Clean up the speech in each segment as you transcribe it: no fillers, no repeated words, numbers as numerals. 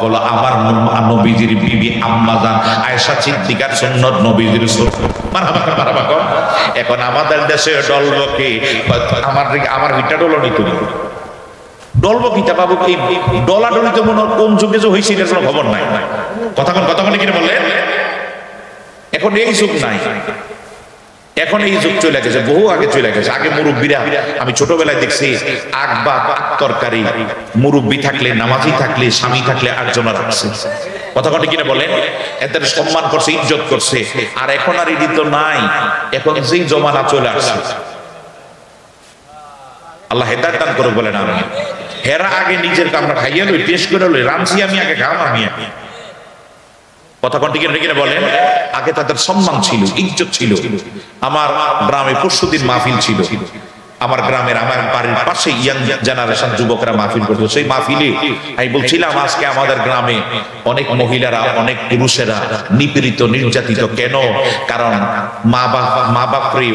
হলো আমার নবীজির বিবি আম্মা জান আয়েশা সিদ্দিকার সুন্নত নবীজির সুন্নত। মারহাবা কর, মারহাবা কর। এখন আমাদের দেশে ডলবকে আমার ভিটা ডলনি তুমি ডলব কিতা পাবো কি ডলাডলি তো মনে কোন যুগে যে হয়েছে এটার কোনো খবর নাই। কথা বলে কিনা বললেন? এখন এই যুগ নাই, এখন এই যুগ চলে গেছে, বহু আগে চলে গেছে। আগে মুরব্বীরা, আমি ছোটবেলায় দেখছি আগ বা তরকারি মুরব্বী থাকলে, নামাজি থাকলে, স্বামী থাকলে আটজনা রাখছে। কথা কিনা বলেন? এদের সম্মান করছে, ইজ্জত করছে। আর এখন আর এটি তো নাই, এখন যেই জমানা চলে আসছে। আল্লাহ হেদায়েত দান করে বলেন আমিন। হেরা আগে নিজের কামরা খাইয়া লই, টেস্ট করে লই, রামসি আমি আগে খাম আমি আগে। কথা কিনা বলেন? আগে তাদের সম্মান ছিল, ইজ্জত ছিল। আমার গ্রামে পরশুদিন মাহফিল ছিল। আমার গ্রামের, আমার বাড়ির পাশে ইয়াং জেনারেশন যুবকরা মাহফিল করতো। সেই মাহফিলে আমি বলছিলাম আজকে আমাদের গ্রামে অনেক মহিলারা, অনেক পুরুষেরা নিপীড়িত, নির্যাতিত। কেন? কারণ মা বাপরে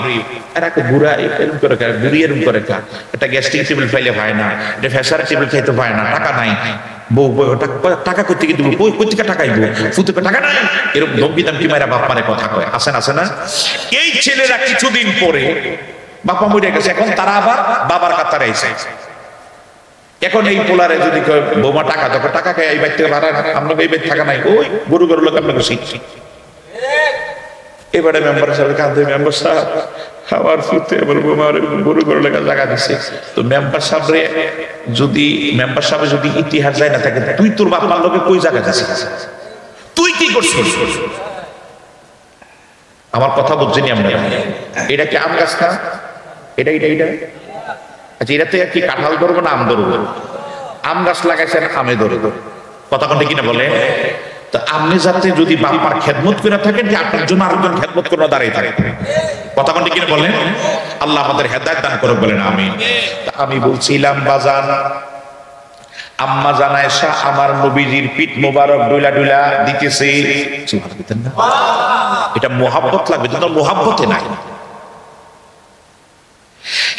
এরা বুড়া এরকম করে খায়, বুড়ি এরকম করে খায়। এটা গ্যাস্ট্রিক টেবিল ফাইলে হয় না, এটা ফ্যাসার টেবিল খাইতে পায় না, টাকা নাই। বউ টাকা করতে গিয়ে দেবো, কোথেকে টাকাই বউ ফুতুকে টাকা নাই, এরকম ধমকি দামকি মায়েরা বাপ মারে কথা কয়। আসে না? এই ছেলেরা কিছুদিন পরে বাপা মরে গেছে, এখন তারা আবার বাবার কাতারে এসে। এখন এই পোলারে যদি বৌমা টাকা দেখো, টাকা খায় এই বাইর থেকে ভাড়া, আপনাকে এই বাইর টাকা নাই, ওই গরু গরু লোক আপনাকে শিখছি। এবারে মেম্বার সাহেব কাঁদে, মেম্বার সাহেব আমার ফুতে আমার বৌমা গরু গরু লেখা জায়গা দিচ্ছে। তো মেম্বার সাহেব যদি ইতিহাস যায় না থাকে, তুই তোর বাপার লোকে কই জায়গা দিচ্ছিস, তুই কি করছিস? আমার কথা বুঝছেনি আমরা? এটা কি আম গাছ না? এটা আচ্ছা, এটাতে কি কাঁঠাল ধরবো না আম ধরবো? আম গাছ লাগাইছেন, আমে ধরবো। কথা কিনা বলে? তো আপনি যাতে যদি বাপার খেদমত করে থাকেন, যে আপনার জন্য আরেকজন খেদমত করে দাঁড়িয়ে থাকে। কথা কিনা বলেন? আল্লাহ আমাদের হেদায়েত দান করে বলেন আমিন। আমি বলছিলাম বাজান, আম্মা জান আয়েশা আমার নবীজির পিঠ মোবারক ডুলা দিতেছে। এটা মোহাব্বত লাগবে, কিন্তু মোহাব্বতে নাই।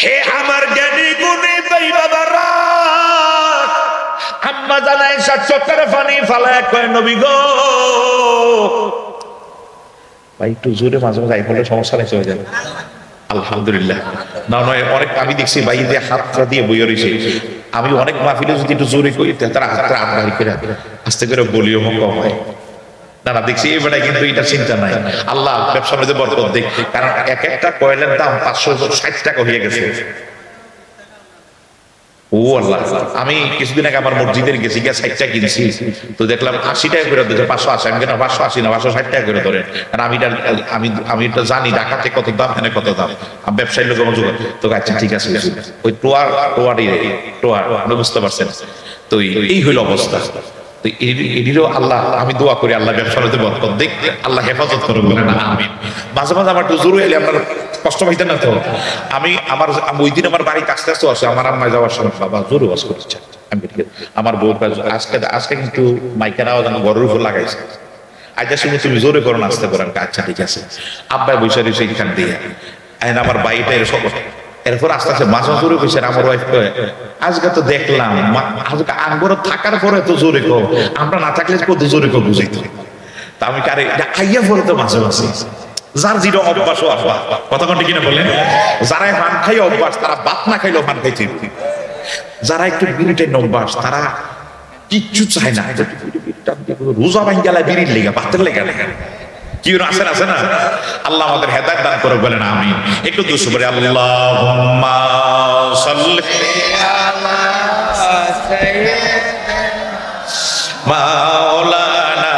হে আমার জ্ঞানী গুণী ভাই বাবারা, আম্মা জান আয়েশা চোখের পানি ফালায় কয়, নবী গো ভাই একটু জোরে মাঝে মাঝে বলে সমস্যা নেই, চলে যাবে। আলহামদুলিল্লাহ। না নয়, অনেক আমি দেখছি ভাই যে হাতটা দিয়ে বইয়ে রয়েছে। আমি অনেক মাহফিলে যদি একটু জোরে করি, তারা হাতটা আটবাড়ি করে আস্তে করে বলিও কম হয়। না দেখছি এবারে কিন্তু এটা চিন্তা নাই। আল্লাহ ব্যবসার মধ্যে বরকত দেখ। কারণ এক একটা কয়েলের দাম 560 টাকা হয়ে গেছে। ও আল্লাহ, আমি কিছুদিন আগে আমার মসজিদের গেছি, গিয়ে 60 টাকা কিনছি, তো দেখলাম 80 টাকা করে দিচ্ছে, 580। আমি কেন 580 না 560 টাকা করে ধরে। কারণ আমি এটা জানি ঢাকাতে কত দাম, এখানে কত দাম। ব্যবসায়ী লোক আমার তো আচ্ছা ঠিক আছে, ওই টোয়ার বুঝতে পারছেন? তো এই হইল অবস্থা। এটিরও আল্লাহ, আমি দোয়া করি আল্লাহ ব্যবসার মধ্যে বরকত দেখ, আল্লাহ হেফাজত করে বলেন আমিন। মাঝে মাঝে আমার একটু জোরে এলে আপনার কষ্ট পাইতেন না তো? আমি ওই দিন আমার বাড়িতে আস্তে আসে, আমার আম্মায় যাওয়ার সময় বাবা জোরে ওয়াজ করেছে। আমার বউ আজকে কিন্তু মাইকের আওয়াজ আমার ঘরের উপর লাগাইছে। আজ শুনে তুমি জোরে করো না, আসতে করেন। আচ্ছা ঠিক আছে। আব্বাই বসে রয়েছে এখান দিয়ে, আমার বাইটা এরকম। এরপর আস্তে আস্তে মাঝে জোরে কইছেন। আমার ওয়াইফ কয়, আজকে তো দেখলাম আজকে আঙ্গুর থাকার পরে তো জোরে কো, আমরা না থাকলে কত জোরে কো বুঝাইতো। তা আমি কারে আইয়া পরে তো মাঝে মাঝে যার জিরো অভ্যাস ও আব্বা। কথা কিনা বলেন? যারা পান খাই অভ্যাস, তারা ভাত না খাইলেও পান খাইতে। যারা একটু বিড়িটাই অভ্যাস, তারা কিচ্ছু চায় না। রোজা ভাঙ গেলে বিড়ির লেগে, ভাতের লেগে কি আছে না? আল্লাহ আমাদের হেদায়েত দান করে বলেন আমিন। একটু দুশো করে আল্লাহুম্মা সাল্লি আলা সাইয়্যিদিনা মাওলানা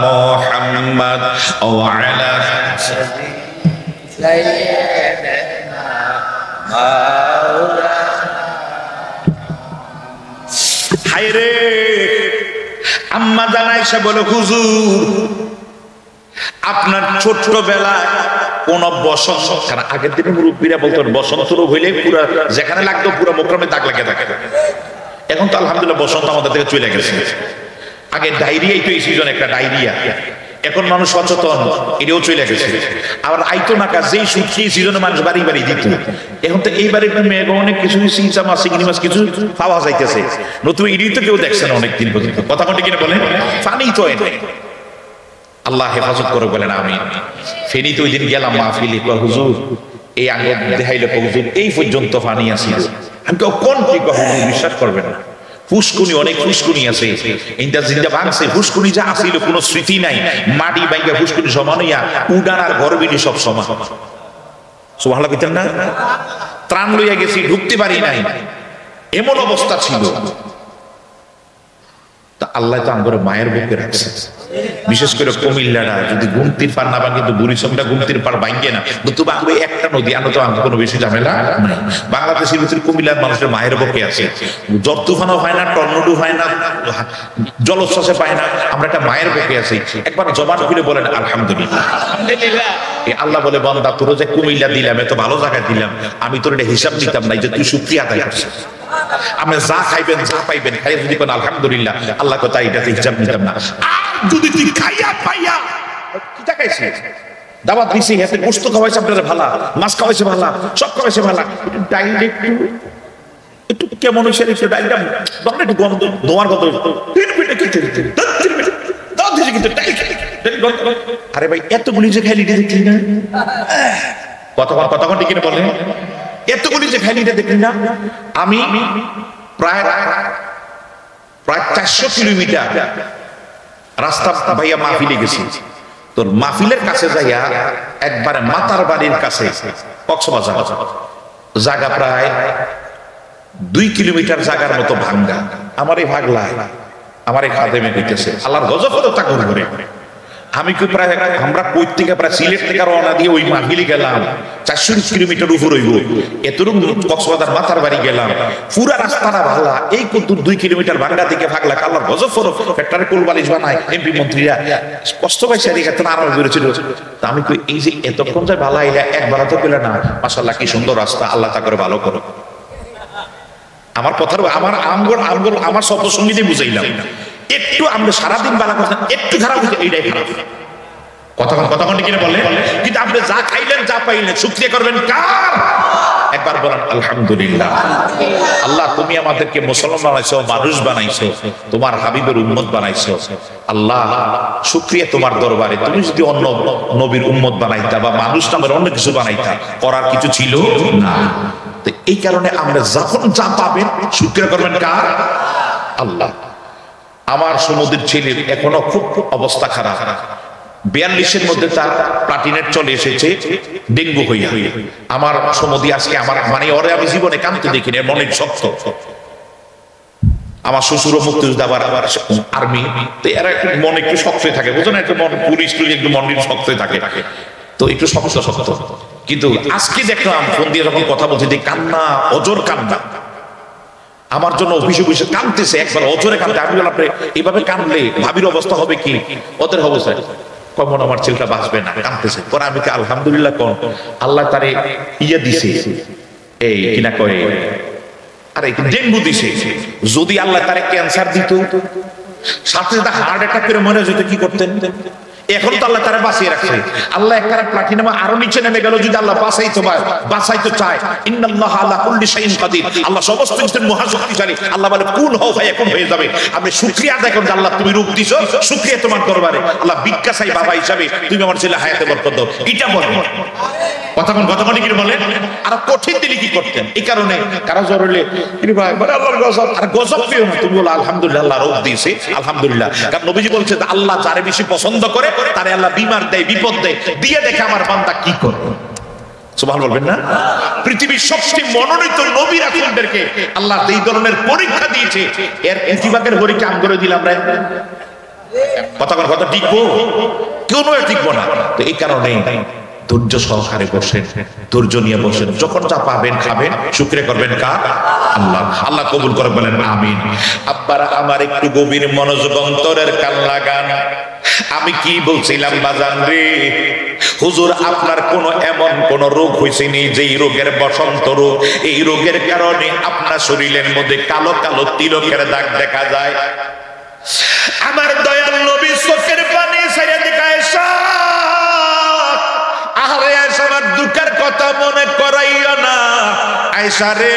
মুহাম্মদ ওয়া আলা সাইয়্যিদিনা মাওলানা। হায়রে আম্মা জান আয়েশা বলে, হুজুর আপনার ছোট্টবেলায় কোন বসন্ত, কারণ আগের দিনে মুরব্বীরা বলতেন বসন্ত রোগ হইলে পুরা যেখানে লাগতো পুরো মোকরামে দাগ লাগে থাকে। এখন তো আলহামদুলিল্লাহ বসন্ত আমাদের থেকে চলে গেছে। আগে ডায়রিয়াই তো এই সিজন একটা ডায়রিয়া, এখন মানুষ সচেতন, এটাও চলে গেছে। আবার আইতো না কাজ যেই সুদ খেয়ে সেজন্য মানুষ বাড়ি বাড়ি দিত। এখন তো এই বাড়ির মেয়ে অনেক কিছু চিংচা মাছ চিংড়ি মাছ কিছু পাওয়া যাইতেছে, নতুন এটাই তো কেউ দেখছে না অনেকদিন পর্যন্ত। কথা মনে কিনা বলেন, পানি তো এনে আল্লাহ হেফাজত করে বলেন আমি। ফেনী তো ওই দিন গেলাম মাহফিলে, হুজুর এই আঙ্গুর দেখাইলে হুজুর এই পর্যন্ত পানি আসিল। আমি কোন কি হুজুর বিশ্বাস করবেন না, ফুসকুনি অনেক ফুসকুনি আছে, এইটা জিন্দা ভাঙছে ফুসকুনি যা আসিল কোনো স্মৃতি নাই, মাটি বাইঙ্গা ফুসকুনি সমান হইয়া উডান আর গরবিনি সব সমান। সুবহানাল্লাহ কইতেন না? ত্রাণ লইয়া গেছি ঢুকতে পারি নাই, এমন অবস্থা ছিল। তা আল্লাহ তো আমাদের মায়ের বুকে রাখছে। বিশেষ করে কুমিল্লাটা যদি গুমতির পার না ভাঙে, তো বুড়িচংটা গুমতির পার ভাঙে না, তো বাংলা একটা নদী আনো তো আমাদের কোনো বেশি ঝামেলা নাই। বাংলাদেশের ভিতরে কুমিল্লার মানুষের মায়ের বুকে আছে, জ্বর তুফানও হয় না, টর্নেডো হয় না, জলোচ্ছ্বাসে পায় না, আমরা একটা মায়ের বুকে আছি। একবার জবান খুলে বলেন আলহামদুলিল্লাহ। আল্লাহ বলে বান্দা তোর যে কুমিল্লা দিলাম, এত ভালো জায়গায় দিলাম, আমি তোর এটা হিসাব নিতাম না যে তুই শুকরিয়া আদায় করছিস। আপনি যা খাইবেন যা পাইবেন খাই যদি কোন আলহামদুলিল্লাহ, আল্লাহ কথা এটাতে হিসাব নিতাম না। আর যদি তুই খাইয়া পাইয়া কিটা খাইছিস, দাওয়াত দিছি, হাতে গোশত খাওয়াইছে আপনারা ভালো, মাছ খাওয়াইছে ভালো, সব খাওয়াইছে ভালো, ডাইরেক্ট একটু কেমন হইছে রে ডাইলটা, দমে একটু গন্ধ দোয়ার গন্ধ, তিন মিনিট খেতে দিতে দাও দিছে কিন্তু ডাইল গন্ধ। আরে ভাই এতগুলি যে খাইলি দেখলি না, কতক্ষণ ঠিক কিনা বলেন, এতগুলি যে খাইলিটা দেখলি না। আমি প্রায় 400 কিলোমিটার রাস্তা ভাইয়া মাহফিলে গেছি। তোর মাহফিলের কাছে যাইয়া একবারে মাতার বাড়ির কাছে কক্সবাজার জায়গা প্রায় 2 কিলোমিটার জায়গার মতো ভাঙ্গা। আমার এই ভাগলায় আমার এই খাদেমে দিতেছে আল্লাহর গজব তা করে। আমি কি প্রায় আমরা কই থেকে প্রায় সিলেট থেকে রওনা দিয়ে ওই মাহফিলে গেলাম, 420 কিলোমিটার উপর হইব, এতটুকু কক্সবাজার মাতার বাড়ি গেলাম, পুরা রাস্তাটা ভালা, এই কত 2 কিলোমিটার ভাঙ্গা থেকে ভাগলা আল্লাহর গজব ফরক ফ্যাক্টরি কোল বালিশ বানায় এমপি মন্ত্রীরা কষ্ট পাইছে আর এখানে আরাম বেরোছিল। তা আমি কই এই যে এতক্ষণ যায় ভালা এলা একবার তো পেলে না, মাশাআল্লাহ কি সুন্দর রাস্তা, আল্লাহ তা করে ভালো করো। আমার কথার আমার আমগর আমার সব সঙ্গীতে বুঝাইলাম, একটু আমরা সারাদিন বালা কথা একটু খারাপ হইছে এইটাই খারাপ। কথা কিনা বলে, কিন্তু আপনি যা খাইলেন যা পাইলেন শুকরিয়া করবেন কার? একবার বলেন আলহামদুলিল্লাহ। আল্লাহ তুমি আমাদেরকে মুসলমান বানাইছো, মানুষ বানাইছো, তোমার হাবিবের উম্মত বানাইছো। আল্লাহ শুকরিয়া তোমার দরবারে। তুমি যদি অন্য নবীর উম্মত বানাইতা বা মানুষ নামের অন্য কিছু বানাইতা, করার কিছু ছিল না। তো এই কারণে আমরা যখন যা পাবেন শুকরিয়া করবেন কার? আল্লাহ। আমার সমুদ্রের ছেলের এখনো খুব অবস্থা খারাপ, 42-এর মধ্যে তার প্লাটিনেট চলে এসেছে ডেঙ্গু হইয়া। আমার সমুদ্রে আজকে আমার মানে ওরে আমি জীবনে কাঁদতে দেখিনি, মনে শক্ত। আমার শ্বশুরও মুক্তিযোদ্ধা, আবার আর্মি, তো এরা একটু মনে একটু শক্ত থাকে, বুঝো না, একটু মন পুলিশ টুলিশ একটু মন শক্ত থাকে, তো একটু শক্ত। কিন্তু আজকে দেখলাম ফোন দিয়ে যখন কথা বলছি যে কান্না, অজর কান্না, আমার জন্য অফিসে বসে কাঁদতেছে, একবার অজরে কাঁদতে। আমি বললাম আপনি এইভাবে কাঁদলে ভাবির অবস্থা হবে কি, ওদের অবস্থা কখন আমার ছেলেটা বাঁচবে না, কাঁদতেছে। পরে আমি আলহামদুলিল্লাহ কোন আল্লাহ তারে ইয়ে দিছে, এই কিনা কয় আরে ডেঙ্গু দিছে। যদি আল্লাহ তারে ক্যান্সার দিত, সাথে সাথে হার্ট অ্যাটাক করে মরে যেত, কি করতেন? এখন তো আল্লাহ তারা বাঁচিয়ে রাখছে। আল্লাহ একটা প্লাটিনাম আরো নিচে নেমে গেল, যদি আল্লাহ বাঁচাইতে চায়, ইন্নাল্লাহা আলা কুল্লি শাইইন কাদির, আল্লাহ সমস্ত কিছুর মহাশক্তিশালী। আল্লাহ বলে কুন হও ভাই, এখন হয়ে যাবে। আপনি শুকরিয়া আদায় করেন, আল্লাহ তুমি রূপ দিছো, শুকরিয়া তোমার দরবারে। আল্লাহ ভিক্ষা চাই বাবা হিসাবে, তুমি আমার ছেলে হায়াতে বরকত দাও, এটা বলেন। কথা কি বলেন? আর কঠিন দিলে কি করতেন? এই কারণে কারো জ্বর হলে আল্লাহর গজব, আর গজব পেও না, তুমি বলো আলহামদুলিল্লাহ আল্লাহ রোগ দিয়েছে আলহামদুলিল্লাহ। কারণ নবীজি বলছে আল্লাহ যারে বেশি পছন্দ করে তারে আল্লাহ বিমার দেয়, বিপদ দেয়, দিয়ে দেখে আমার বান্দা কি করে। সুবহান বলবেন না? পৃথিবীর সবচেয়ে মনোনীত নবী রাসূলদেরকে আল্লাহ এই ধরনের পরীক্ষা দিয়েছে, এর ইতিবাকের পরীক্ষা আম করে দিলাম না। কথা টিকবো? কেউ নয় টিকবো না। তো এই কারণে ধৈর্য সহকারে বসেন, ধৈর্য নিয়ে বসেন, যখন যা পাবেন খাবেন, শুকরিয়া করবেন কার? আল্লাহ। আল্লাহ কবুল করে বলেন আমিন। আব্বারা আমার একটু গভীর মনোযোগ অন্তরের কান লাগান। আমি কি বলছিলাম বাজান রে? হুজুর আপনার কোন এমন কোন রোগ হয়েছে নি যেই রোগের বসন্ত রোগ, এই রোগের কারণে আপনার শরীরের মধ্যে কালো কালো তিলকের দাগ দেখা যায়। আমার দয়াল নবী চোখের পানি ছেড়ে দেখায় আয়েশা রে,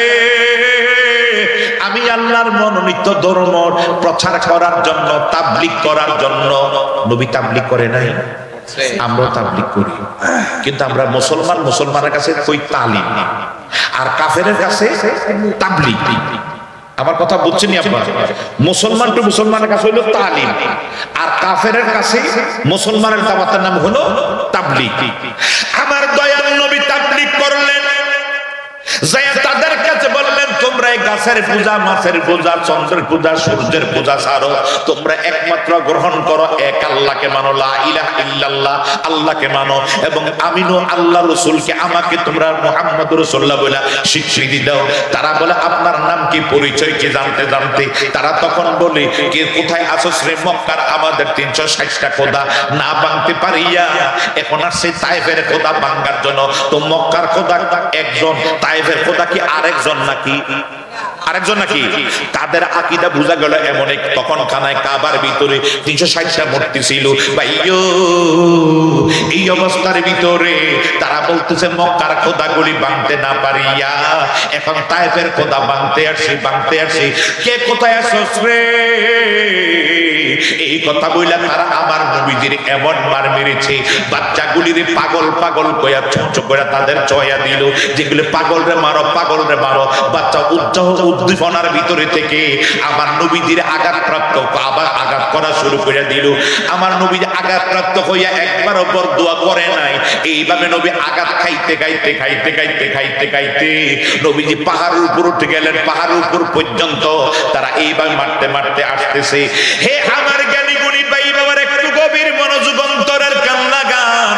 আমি আল্লাহর মনোনীত ধর্ম প্রচার করার জন্য, তাবলীগ করার জন্য। নবী তাবলীগ করে নাই, আমরাও তাবলীগ করি, কিন্তু আমরা মুসলমানের কাছে কই তালিম, আর কাফেরের কাছে তাবলীগ। আমার কথা বুঝছেন আপনারা? মুসলমান টু মুসলমানের কাছে হলো তালিম, আর কাফেরের কাছে মুসলমানের দাওয়াতের নাম হলো তাবলীগ। আমার দয়াল নবী তাবলীগ করলেন, যাই তাদের কাছে বললেন, তোমরা এই গাছের পূজা, মাছের পূজা, চন্দ্রের পূজা, সূর্যের পূজা ছাড়ো, তোমরা একমাত্র গ্রহণ করো এক আল্লাহকে মানো, লা ইলাহা ইল্লাল্লাহ, আল্লাহকে মানো, এবং আমিনু আল্লাহ রাসূলকে, আমাকে তোমরা মুহাম্মদুর রাসূলুল্লাহ বলে স্বীকৃতি দাও। তারা বলে আপনার নাম কি, পরিচয় কি জানতে জানতে তারা তখন বলে, কে কোথায় আসছ রে? মক্কার আমাদের 360টা খোদা না ভাঙতে পারিয়া এখন আসছে তায়েফের খোদা ভাঙার জন্য। তো মক্কার খোদা একজন, তায়েফের খোদা কি আরেকজন নাকি? আরেকজন নাকি? তাদের আকীদা বুঝা গেল এমন। তখন খানায় কাবার ভিতরে 360টা মূর্তি ছিল ভাইও। এই অবস্থার ভিতরে তারা বলতেছে মক্কার খোদাগুলি ভাঙতে না পারিয়া এখন তায়েফের খোদা ভাঙতে আসি। কে কোথায় আসছ রে? এই কথা বইলা তারা আমার নবীজির এমন মার মেরেছে, বাচ্চাগুলির পাগল পাগল কইয়া ছোট করে তাদের চয়া দিল, যেগুলো পাগল রে মারো, পাগল রে মারো। বাচ্চা উদ্দীপনার ভিতরে থেকে আমার নবীজির আঘাতপ্রাপ্ত, আবার আঘাত করা শুরু করে দিল। আমার নবীজি আঘাতপ্রাপ্ত হইয়া একবার ওপর দোয়া করে নাই। এইভাবে নবী আঘাত খাইতে নবীজি পাহাড়ের উপর উঠে গেলেন। পাহাড়ের উপর পর্যন্ত তারা এইভাবে মারতে মারতে আসতেছে। হে আমার জ্ঞানী গুণী ভাই বাবার, একটু গভীর মনোযোগ, অন্তরের কান লাগান।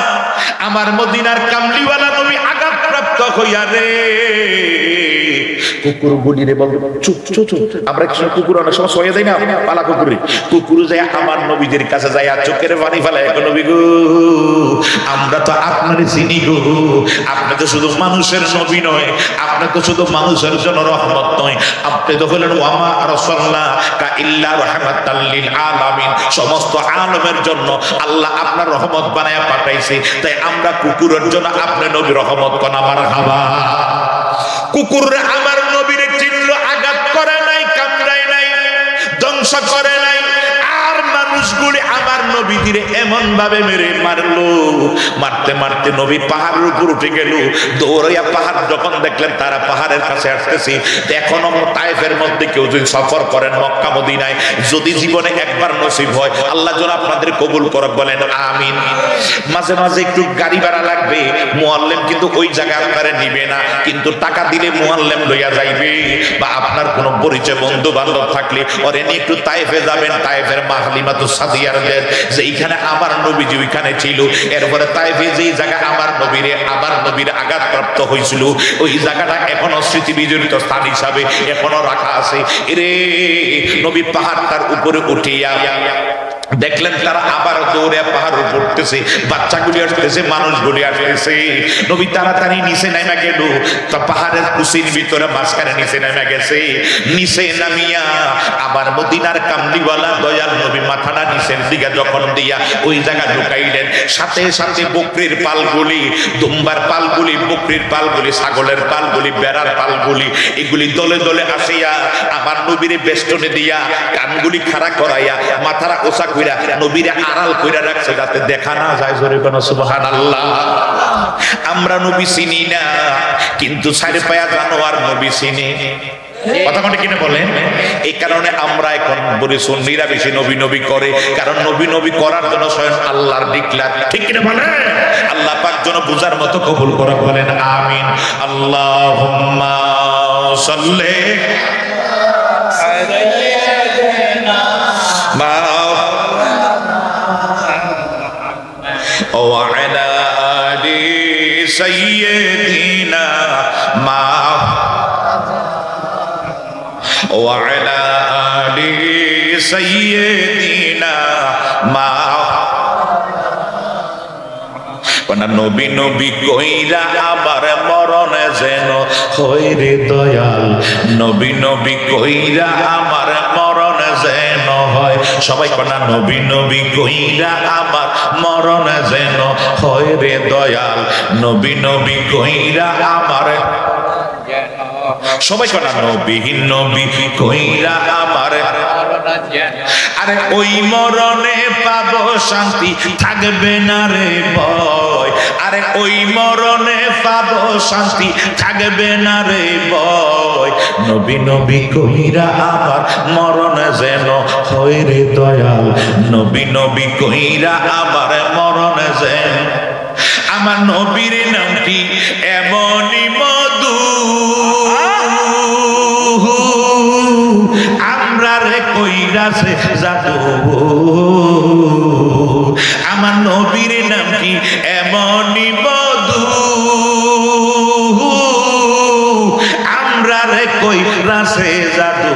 আমার মদিনার কামলিওয়ালা নবী আঘাতপ্রাপ্ত হইয়া রে, কুকুর গুলিরে বল চুপ চুপ চুপ। আমরা কিছু কুকুর অনেক সময় সয়ে যাই না, পালা কুকুরে, কুকুর যায় আমার নবীদের কাছে যায় আর চোখের পানি ফেলায়, নবী গো আমরা তো আপনার চিনি গো, আপনি তো শুধু মানুষের নবী নয়, আপনি তো শুধু মানুষের জন্য রহমত নয়, আপনি তো হলেন ওয়ামা আরসালনাকা ইল্লা রাহমাতাল লিল আলামিন, সমস্ত আলমের জন্য আল্লাহ আপনার রহমত বানায়া পাঠাইছে। তাই আমরা কুকুরের জন্য আপনি নবী রহমত কোন আমার হাওয়া। কুকুররা আমার নবীরে চিনল, আঘাত করে নাই, কামড়ায় নাই, ধ্বংস করে নাই। আর মানুষগুলি আমার নবীজিরে এমন ভাবে মেরে মারলো, মারতে মারতে নবী পাহাড়ের উপর উঠে গেল। দৌড়াইয়া পাহাড় যখন দেখলেন তারা পাহাড়ের কাছে আসতেছে, এখনো তায়েফের মধ্যে কেউ যদি সফর করেন মক্কা মদিনায়, যদি জীবনে একবার নসিব হয়, আল্লাহ যেন আপনাদের কবুল করক, বলেন আমিন। মাঝে মাঝে একটু গাড়ি ভাড়া লাগবে, মুআল্লিম কিন্তু ওই জায়গায় আপনারা নিবে না, কিন্তু টাকা দিলে মুআল্লিম লইয়া যাইবে। বা আপনার কোনো পরিচয় বন্ধু বান্ধব থাকলে ওরে নিয়ে একটু তায়েফে যাবেন, তায়েফের মা হালিমাতুস সাদিয়ারদের যে এইখানে আমার নবীজি ওইখানে ছিল। এরপরে তায়েফে যেই জায়গা আমার নবীর আঘাতপ্রাপ্ত হয়েছিল, ওই জায়গাটা এখনো স্মৃতি বিজড়িত স্থান হিসাবে এখনো রাখা আছে। এরে নবী পাহাড়টার উপরে উঠিয়া দেখলেন তারা আবার দৌড়ে পাহাড় উঠতেছে, বাচ্চাগুলি আসতেছে, মানুষগুলি আসতেছে। নবী তাড়াতাড়ি নিচে নামা গেল, তা পাহাড়ের কুশির ভিতরে মাঝখানে নিচে নামা গেছে। নিচে নামিয়া আবার মদিনার কামলিওয়ালা দয়াল নবী মাথাটা নিচের দিকে যখন দিয়া ওই জায়গা ঢুকাইলেন, সাথে সাথে বকরির পালগুলি, দুম্বার পালগুলি, বকরির পালগুলি, ছাগলের পালগুলি, বেড়ার পালগুলি, এগুলি দলে দলে আসিয়া আমার নবীরে বেষ্টনে দিয়া কানগুলি খাড়া করাইয়া মাথারা ওসা কইরা নবীরে আড়াল কইরা রাখছে যাতে দেখা না যায়। জোরে বলো সুবহানাল্লাহ। আমরা নবী চিনি না, কিন্তু চারি পায়া জানোয়ার নবী চিনি। কথা কোনটা কিনে বলেন? এই কারণে আমরা এখন বলি সুন্নিরা বেশি নবী নবী করে, কারণ নবী নবী করার জন্য স্বয়ং আল্লাহর ডিক্লার। ঠিক কিনা বলেন? আল্লাহ পাক যেন বুঝার মতো কবুল করে, বলেন আমিন। আল্লাহুম্মা সাল্লি وعلى آل سيدنا وعلى آل سيدنا নবী নবী কইরা আবার মরণ যেন হয় রে দয়াল, নবী নবী কইরা আমার মরণ যেন হয়। সবাই কনা নবী নবী কইরা আমার মরণ যেন হয় রে দয়াল, নবী নবী কইরা আমার সবাই কনা নবী নবী কইরা আমার, আরে ওই মরণে পাবো শান্তি, থাকবে না রে ভয়, আরে ওই মরণে পাবো শান্তি, থাকবে না রে ভয়। নবী নবী কইরা আমার মরণ যেন হয় রে দয়াল, নবী নবী কইরা আমার মরণ যেন। আমার নবীর নামটি এমনই মধু, আমরা রে কইরাছে জাদু। আমার নবীর নামটি এমনই মধু, আমরা রে কইরাছে জাদু।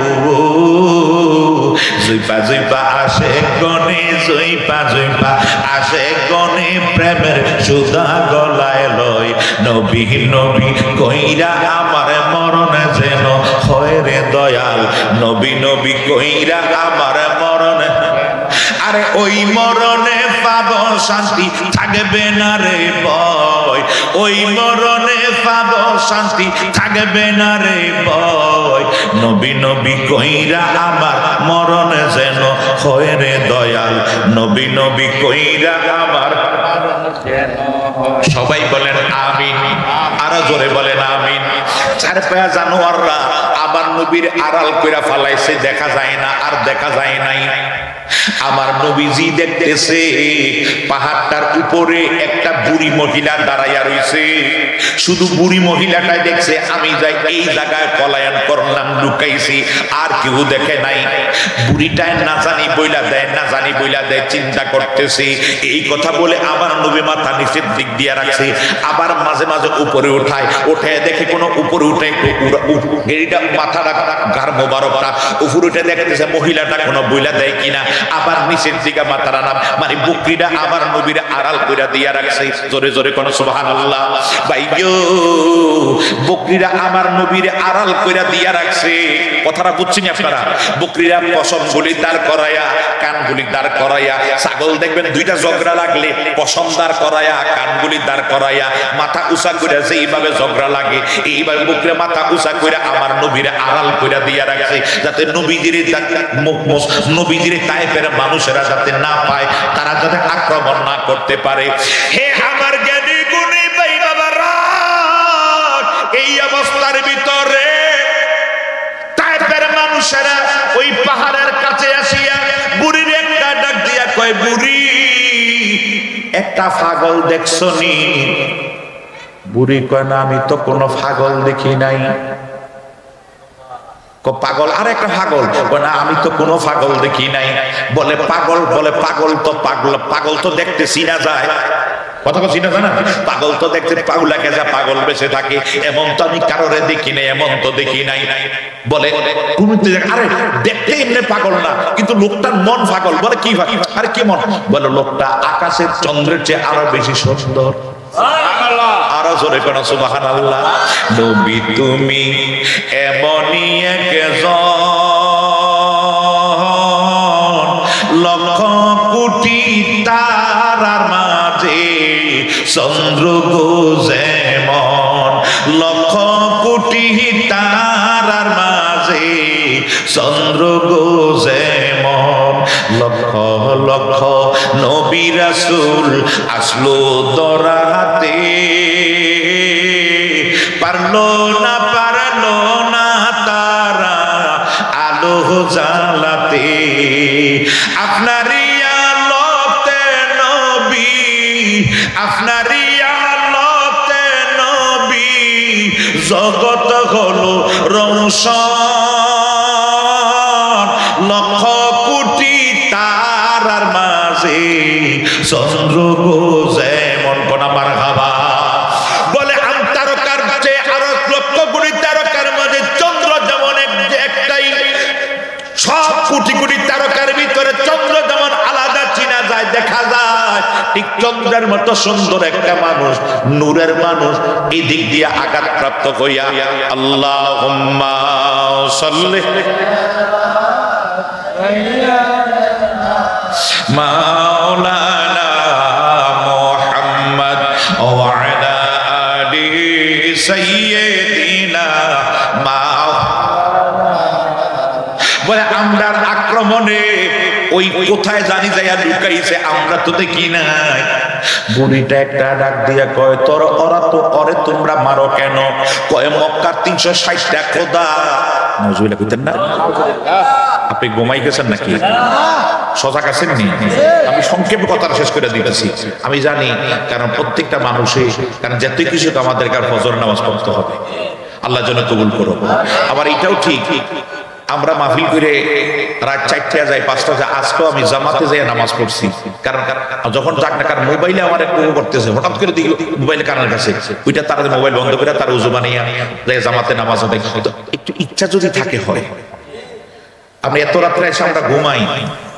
জুইপা জুইপা আসে গনে, জুইপা জুইপা আসে গনে, প্রেমের সুধা গলায় লয়। নবী নবী কইরা আমার মরণ যেন হয় রে দয়াল, নবী নবী কইরা আমার মরণ। আরে ওই মরণে পাবো শান্তি, থাকবে না রে ভয়, ওই মরণে পাবো শান্তি, থাকবে না রে ভয়। নবী নবী কইরা আমার মরণ যেন হয় রে দয়াল, নবী নবী কইরা আমার। সবাই বলেন আমিন, আরো জোরে বলেন আমিন। চার পায়া জানোয়াররা আবার নবীর আড়াল কইরা ফালাইছে, দেখা যায় না আর দেখা যায় নাই। আমার নবীজি দেখতেছে পাহাড়টার উপরে একটা বুড়ি মহিলা দাঁড়াইয়া রইছে, শুধু বুড়ি মহিলাটাই দেখছে। আমি যাই এই জায়গায় পলায়ন করলাম, লুকাইছি, আর কেউ দেখে নাই। বুড়িটায় না জানি বইলা দেয়, না জানি বইলা দেয়, চিন্তা করতেছি। এই কথা বলে আমার নবী মাথা নিচের দিক দিয়ে রাখছে, আবার মাঝে মাঝে উপরে উঠায়, উঠে দেখে কোনো উপরে উঠে এইটা মাথাটা গার মোবারকটা উপরে উঠে দেখতেছে মহিলাটা কোনো বইলা দেয় কিনা, আবার নিচের দিকে মাথার নাম মানে বকরিটা আবার নবীর আড়াল কইরা দিয়া রাখছে। জোরে জোরে কোন সুবহানাল্লাহ। ভাইগো বকরিরা আমার নবীর আড়াল কইরা দিয়া রাখছে। কথাটা বুঝছেন আপনারা? বকরিরা পশম গুলি দাঁড় করায়া, কান গুলি দাঁড় করায়া, ছাগল দেখবেন দুইটা ঝগড়া লাগলে পশম দাঁড় করায়া, কান গুলি দাঁড় করায়া, মাথা উঁচা কইরা যেইভাবে ঝগড়া লাগে এইভাবে বকরিরা মাথা উঁচা কইরা আমার নবীর আড়াল কইরা দিয়া রাখছে, যাতে নবীদের তায়েফের মানুষেরা যাতে না পায়, তারা যাতে আক্রমণ না করতে পারে। হে আমার জ্ঞানী গুণী ভাই বাবারা, এই অবস্থার ভিতরে তায়েফের মানুষেরা ওই পাহাড়ের কাছে আসিয়া বুড়ির একটা ডাক দিয়া কয়, বুড়ি একটা পাগল দেখছো নি? বুড়ি কয়, না আমি তো কোনো পাগল দেখি নাই। পাগল আর একটা পাগল, না আমি তো কোনো পাগল দেখি নাই। বলে পাগল, বলে পাগল তো পাগল, পাগল তো দেখতে চিনা যায়। কথা কথা চিনা যায় না? পাগল তো দেখতে পাগলাকে যা পাগল বেঁচে থাকে, এমন তো আমি কারোরে দেখি নাই, এমন তো দেখি নাই। বলে আরে দেখতে এমনি পাগল না, কিন্তু লোকটার মন পাগল। বলে কি আরে কি মন? বলে লোকটা আকাশের চন্দ্রের চেয়ে আরো বেশি সুন্দর। আরো জোরে কোন সুবহানাল্লাহ। নবী তুমি এমনই একজন, লক্ষ কোটি তারার মাঝে চন্দ্র গো যেমন, লক্ষ কোটি তারার মাঝে চন্দ্র গো যেমন। লক্ষ লক্ষ নবী রাসূল আসলো দরাতে, পারলো না তারা আলো জ্বালাতে। আপনারই আলোতে নবী, আপনারই আলোতে নবী, জগৎ হলো রৌশন। লক্ষ কোটি তারার মাঝে চন্দ্র গো যেমন। কোন মারহাবা। বলে তারকার চেয়ে আরো লক্ষ কোটি তারকার মাঝে চন্দ্র যেমন একটাই, সব কোটি কোটি তারকার ভিতরে চন্দ্র যেমন আলাদা চিনা যায়, দেখা যায়, ঠিক চন্দ্রের মতো সুন্দর একটা মানুষ, নূরের মানুষ, এই দিক দিয়ে আঘাতপ্রাপ্ত হইয়া আল্লাহুম্মা সাল্লি মাওলানা মুহাম্মদ ওয়া আলা আলি সাইয়্যিদিনা কই কোথায় জানি যাইয়া লুকাইছে, আমরা তো দেখি নাই। বুড়িটা একটা ডাক দিয়া কয়, তোর ওরা তো ওরে তোমরা মারো কেন? কয় মক্কার 360টা খোদা। নাউজুবিল্লাহ কইতেন না? আপনি ঘুমাই গেছেন নাকি? সজাগ আছেন নি? আমি সংক্ষেপে কথা শেষ করে দিতেছি। আমি জানি, কারণ প্রত্যেকটা মানুষই, কারণ যতই কিছু আমাদেরকে ফজর নামাজ পড়তে হবে, আল্লাহ যেন কবুল করো। আবার এটাও ঠিক, আমরা মাহফিল করে রাত 4টা যায় 5টা যায়, আজকেও আমি জামাতে যাই নামাজ পড়ছি। কারণ যখন যাক না, কারণ মোবাইলে আমার একটু করতেছে, হঠাৎ করে দেখি মোবাইল কানের কাছে, ওইটা তারা মোবাইল বন্ধ করে তার উজু বানিয়ে জামাতে নামাজ হবে। একটু ইচ্ছা যদি থাকে হয়, আমরা এত রাত্রে এসে আমরা ঘুমাই।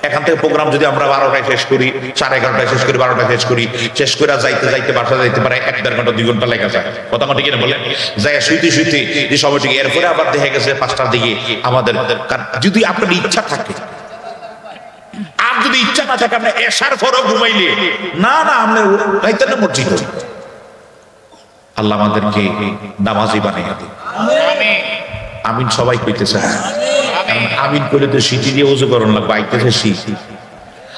এখান থেকে প্রোগ্রাম যদি আমরা 12টায় শেষ করি, 11:30টায় শেষ করি, 12টায় শেষ করি, শেষ করে যাইতে যাইতে বাসা যাইতে পারে 1-1.5 ঘন্টা 2 ঘন্টা লেগে যায়। কথা ঠিক না বলেন? যাই শুইতে শুইতে যে সময়টিকে, এরপরে আবার দেখা গেছে 5টার দিকে আমাদের। যদি আপনার ইচ্ছা থাকে, আর যদি ইচ্ছা না থাকে, আমরা এশার পরও ঘুমাইলে না না আমরা রাইতে না মসজিদ। আল্লাহ আমাদেরকে নামাজি বানিয়ে দিন। আমিন। সবাই কইতেছে আমিন করে তো সিটি দিয়ে উজু করুন লাগবে, আইতেছে শীত।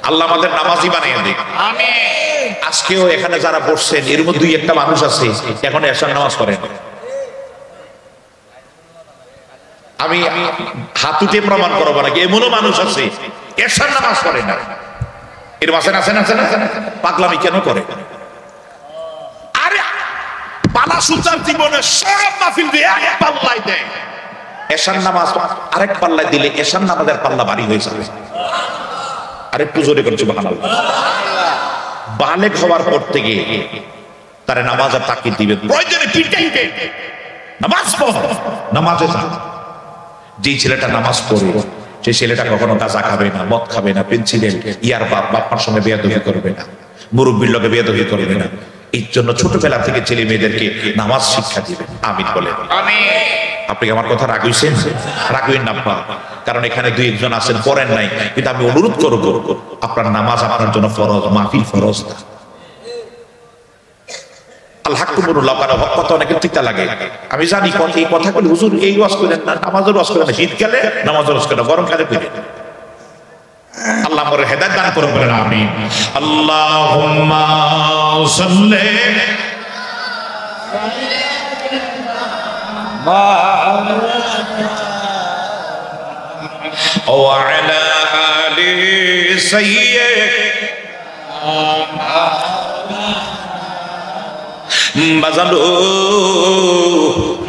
আল্লাহ আমাদের নামাজি বানিয়ে দিক। আজকেও এখানে যারা বসছেন, এর মধ্যে 2-1টা মানুষ আছে এখন এশার নামাজ পড়েন। আমি হাত উঠে প্রমাণ করবো নাকি, এমনও মানুষ আছে এশার নামাজ পড়ে না। এর মাসে আছেন আছেন আছেন পাগলামি কেন করে? আরে পালা সুচার জীবনে সব মাহফিল দিয়ে এক পাল্লাই দেয়, এশার নামাজ আরেক পাল্লায় দিলে এশার নামাজের পাল্লা ভারী হয়ে যাবে। আরেকটু জোরে করে সুবহানাল্লাহ। বালেগ হওয়ার পর থেকে তারে নামাজের তাকিদ দিবেন, প্রয়োজনে পিটাইবে, নামাজ পড়, নামাজে যা। যেই ছেলেটা নামাজ পড়ে, সেই ছেলেটা কখনো গাঁজা খাবে না, মদ খাবে না, পেন্সিলের ইয়ার বাপ্পার সঙ্গে বেয়াদবি করবে না, মুরব্বির লগে বেয়াদবি করবে না। এই জন্য ছোটবেলা থেকে ছেলে মেয়েদেরকে নামাজ শিক্ষা দিবেন। আমিন বলেন। আপনি আমার কথা রাগ হইছেন? রাগ হইন না, কারণ এখানে 2-1 জন আছেন পড়েন নাই, কিন্তু আমি অনুরোধ করব, আপনার নামাজ আপনার জন্য ফরজ, মাহফিল ফরজ না। আল হাক্কু মুরুল্লাহ, কারণ হক কথা অনেকের তিতা লাগে। আমি জানি এই কথাগুলো হুজুর এই ওয়াজ করেন না, নামাজের ওয়াজ করেন না, শীতকালে নামাজের ওয়াজ করেন, গরমকালে করেন। আল্লাহ আমাদের হেদায়েত দান করুন, বলেন আমিন। আল্লাহুম্মা সাল্লি ওয়া আলা আলি সাইয়্যিদিনা বাজালো।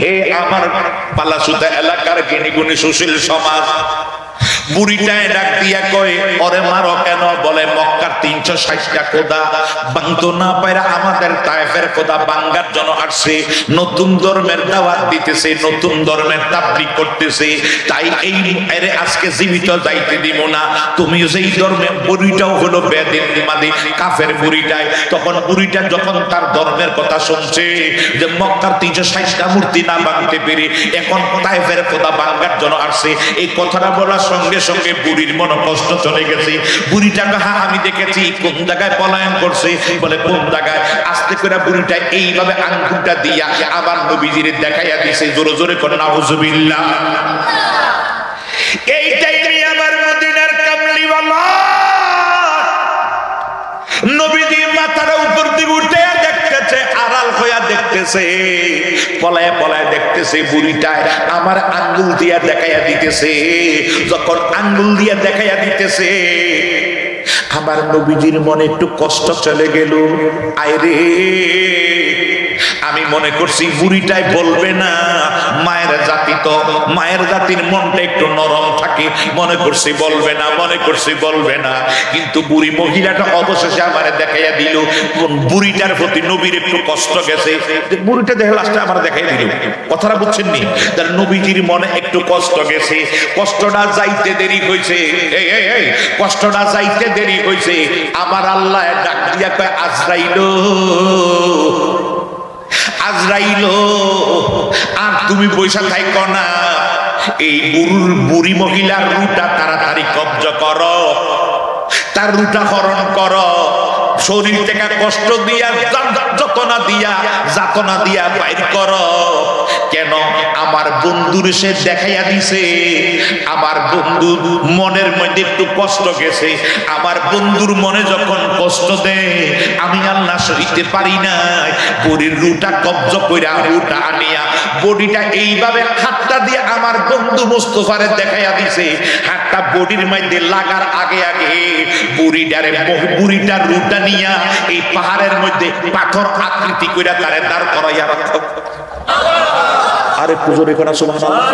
হে আমার পালাসুতা এলাকার জ্ঞানীগুণী সুশীল সমাজ, বুড়িটায় ডাক দিয়া কয়, ওরে মারো কেন? বলে মক্কার 360টা খোদা বাংতো না পায়রা আমাদের তায়েফের খোদা বাঙ্গার জন্য আসছে, নতুন ধর্মের দাওয়াত দিতেছে, নতুন ধর্মের তাবলীগ করতেছে, তাই এই এরে আজকে জীবিত যাইতে দিব না। তুমি যেই ধর্মে, বুড়িটাও হলো বেদিন মাদি কাফের বুড়িটায়। তখন বুড়িটা যখন তার ধর্মের কথা শুনছে, যে মক্কার 360টা মূর্তি না ভাঙতে পেরে এখন তায়েফের খোদা বাঙ্গার জন্য আসছে, এই কথাটা বলার সঙ্গে সঙ্গে বুড়ির মন কষ্ট চলে গেছে। বুড়িটাকে হ্যাঁ আমি দেখেছি কোন জায়গায় পলায়ন করছে, বলে কোন জায়গায়? আস্তে করে বুড়িটা এইভাবে আঙ্গুলটা দিয়া আবার নবীজির দেখাইয়া দিছে। জোরে জোরে করে নাউজুবিল্লাহ। এইটাই আমার মদিনার কামলিওয়ালা নবীজি মাথার উপর দিয়ে উঠে দেখতেছে, আড়াল হইয়া দেখতেছে, পলায় পলায় দেখতেছে, বুড়িটায় আমার আঙ্গুল দিয়া দেখাইয়া দিতেছে। যখন আঙ্গুল দিয়া দেখাইয়া দিতেছে, আমার নবীজির মনে একটু কষ্ট চলে গেল। আয়রে, আমি মনে করছি বুড়িটাই বলবে না, মায়ের জাতি তো, মায়ের জাতির মনটা একটু নরম থাকে, মনে করছি বলবে না, মনে করছি বলবে না। কিন্তু বুড়ি মহিলাটা অবশেষে আমারে দেখাইয়া দিল। বুড়িটার প্রতি নবীর একটু কষ্ট গেছে, বুড়িটা দেখে লাস্টে আমার দেখাই দিল। কথাটা বুঝছেন নি? তার নবীজির মনে একটু কষ্ট গেছে, কষ্টটা যাইতে দেরি হয়েছে। এই কষ্টটা যাইতে দেরি হয়েছে। আমার আল্লাহ ডাক দিয়া কয়, আজরাইল, আজরাইল, আর তুমি বৈশা থাইকো না, এই বুড়ি মহিলার রুটা তাড়াতাড়ি কবজা করো, তার রুটা হরণ করো, শরীর থেকে কষ্ট দিয়া যাতনা দিয়া বাইর করো। কেন? আমার বন্ধুর সে দেখাইয়া দিছে, আমার বন্ধুর মনের মধ্যে একটু কষ্ট গেছে, আমার বন্ধুর মনে যখন কষ্ট দেয় আমি আল্লাহ সইতে পারি না, বডির রুটা কবজ কইরা রুটা আনিয়া বডিটা এইভাবে হাতটা দিয়ে আমার বন্ধু মুস্তাফারে দেখাইয়া দিছে, হাতটা বডির মধ্যে লাগার আগে আগে বুড়িটার রুটা নিয়া এই পাহাড়ের মধ্যে পাথর আকৃতি কইরা তারে দাঁড় করাইয়া রাখো। আরে পুজোরে করা সুবহানাল্লাহ।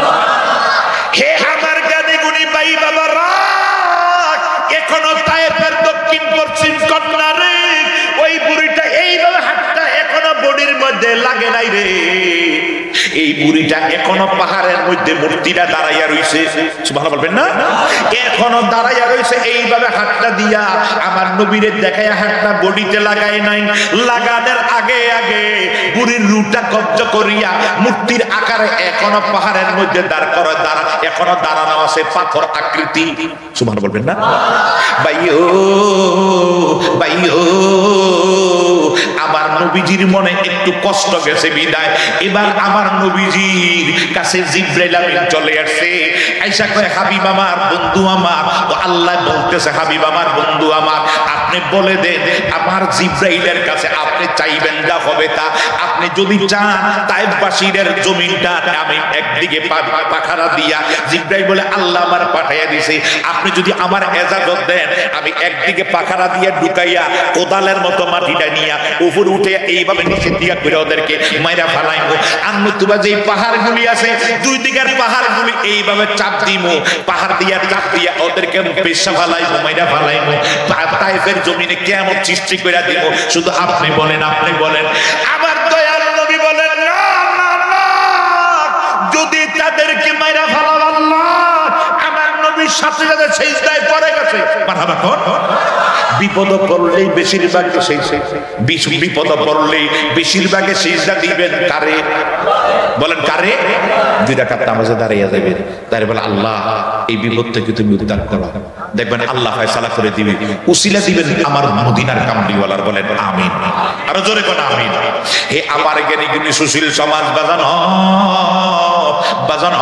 হে আমার গানে গুনি ভাই বাবারা, এখনো তায়েফের দক্ষিণ পশ্চিম কর্নারে ওই বুড়িটা এইভাবে হাতটা এখনো বডির মধ্যে লাগে নাই রে। এই বুড়িটা এখনো পাহাড়ের মধ্যে মূর্তিটা দাঁড়াইয়া রইছে, সুবহানাল্লাহ বলবেন না? এখনো দাঁড়াইয়া রইছে এইভাবে হাতটা দিয়া আমার নবীরে দেখাইয়া হাতটা বডিতে লাগায় নাই, লাগানোর আগে আগে বুড়ির রূপটা কব্জ করিয়া মূর্তির আকারে এখনো পাহাড়ের মধ্যে এখনো দাঁড়ানো আছে পাথর আকৃতি, সুবহানাল্লাহ বলবেন না? ভাইও ভাইও, আমার নবীজির মনে একটু কষ্ট গেছে বিদায় এবার আমার নবীজির কাছে জিবরাইল আমিন চলে আসছে, আয়েশা কয় হাবিব আমার বন্ধু আমার, তো আল্লাহ বলতেছে হাবিব আমার বন্ধু আমার, আপনি বলে দেন আমার জিবরাইলের কাছে আপনি চাইবেন যা হবে তা, আপনি যদি চান তায়েফবাসীদের জমিনটা আমি একদিকে পাখারা দিয়া, জিবরাইল বলে আল্লাহ আমার পাঠাইয়া দিয়েছে, আপনি যদি আমার ইজাজত দেন আমি একদিকে পাখারা দিয়ে ঢুকাইয়া কোদালের মতো মাটিটা নিয়া উপরে উঠে এইভাবে নিচে দিয়া করে ওদেরকে মাইরা ফালাইবো, আর নতুবা যে পাহাড়গুলি আছে দুই দিকের পাহাড়গুলি এইভাবে চাপ দিমু, পাহাড় দিয়া চাপ দিয়া ওদেরকে পেশা ফালাইবো মাইরা ফালাইবো, তায়েফের জমিনে কিয়ামত সৃষ্টি করে দিব, শুধু আপনি বলেন আপনি বলেন। আমার দয়াল নবী বলেন না না না, যদি তাদেরকে মাইরা ফালাও আল্লাহ, আমার নবীর সাথে সাথে সিজদায় পড়ে গেছে, মারহাবা কর। বিপদ পড়লেই বেশিরভাগ বিপদ পড়লেই বেশিরভাগে সিজদা দিবেন কারে? বলেন কারে? দুই রাকাত নামাজে দাঁড়িয়ে যাবেন, তারে বলে আল্লাহ এই বিপদ থেকে তুমি উদ্ধার করো, দেখবেন আল্লাহ ফয়সালা করে দিবে, উসিলা দিবেন আমার মদিনার কামড়িওয়ালার, বলেন আমিন, আরো জোরে কোন আমিন। হে আমার জ্ঞানী গুণী সুশীল সমাজ বাজান বাজান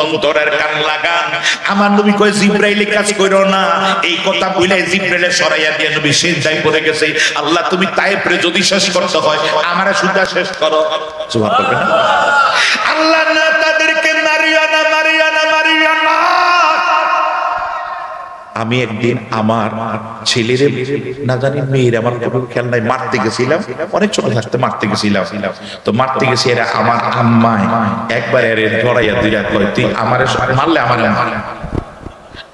অন্তরের কান লাগান, আমার নবী কয় জিবরাইল কাজ কইরো না, এই কথা বলে জিবরাইলে সরাইয়া দিয়ে নবী সিজদায় পড়ে গেছে, আল্লাহ তুমি তায়েফে যদি শেষ করতে হয় আমারে সুদা শেষ করো, সুবহানাল্লাহ। আল্লাহ না তাদেরকে মারিয়া না মারিয়া না মারিয়া না। আমি একদিন আমার ছেলের না জানি মেয়ের আমার কোনো খেয়াল নাই মারতে গেছিলাম, অনেক ছোট থাকতে মারতে গেছিলাম, তো মারতে গেছি এরা আমার আম্মায় একবার এর ধরাইয়া দিলা কয় তুই আমারে মারলে আমার,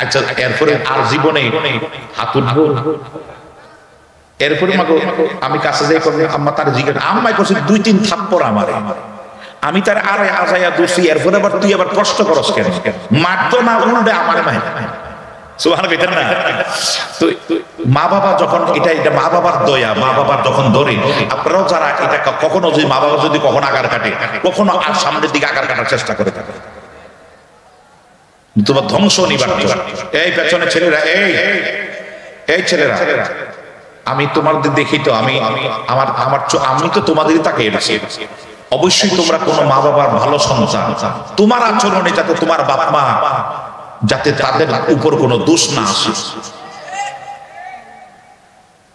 আচ্ছা এরপরে আর জীবনে হাত উঠবো, এরপরে মাগো আমি কাছে যাই করলে আম্মা তার জিজ্ঞাসা আম্মাই করছে 2-3 থাপ্পড় আমারে, আমি তার আরে আজাইয়া দোষী, এরপরে আবার তুই আবার কষ্ট করস কেন? মারতো না উল্টে আমার মায়, সুবহানাল্লাহ না? তো মা বাবা যখন এটা মা বাবার দয়া, মা বাবার যখন ধরে আপনারাও যারা এটা কখনো যদি মা বাবা যদি কখনো আগার কাটে, কখনো আর সামনের দিকে আগার কাটার চেষ্টা করে থাকে, তোমার ধ্বংস নিবার্য। এই পেছনে ছেলেরা, এই ছেলেরা, আমি তোমাদের দেখি তো আমি আমি তো তোমাদেরই তাকে এনেছি, অবশ্যই তোমরা কোনো মা বাবার ভালো সন্তান, তোমার আচরণে যাতে তোমার বাপ মা যাতে তাদের উপর কোনো দোষ না আসে,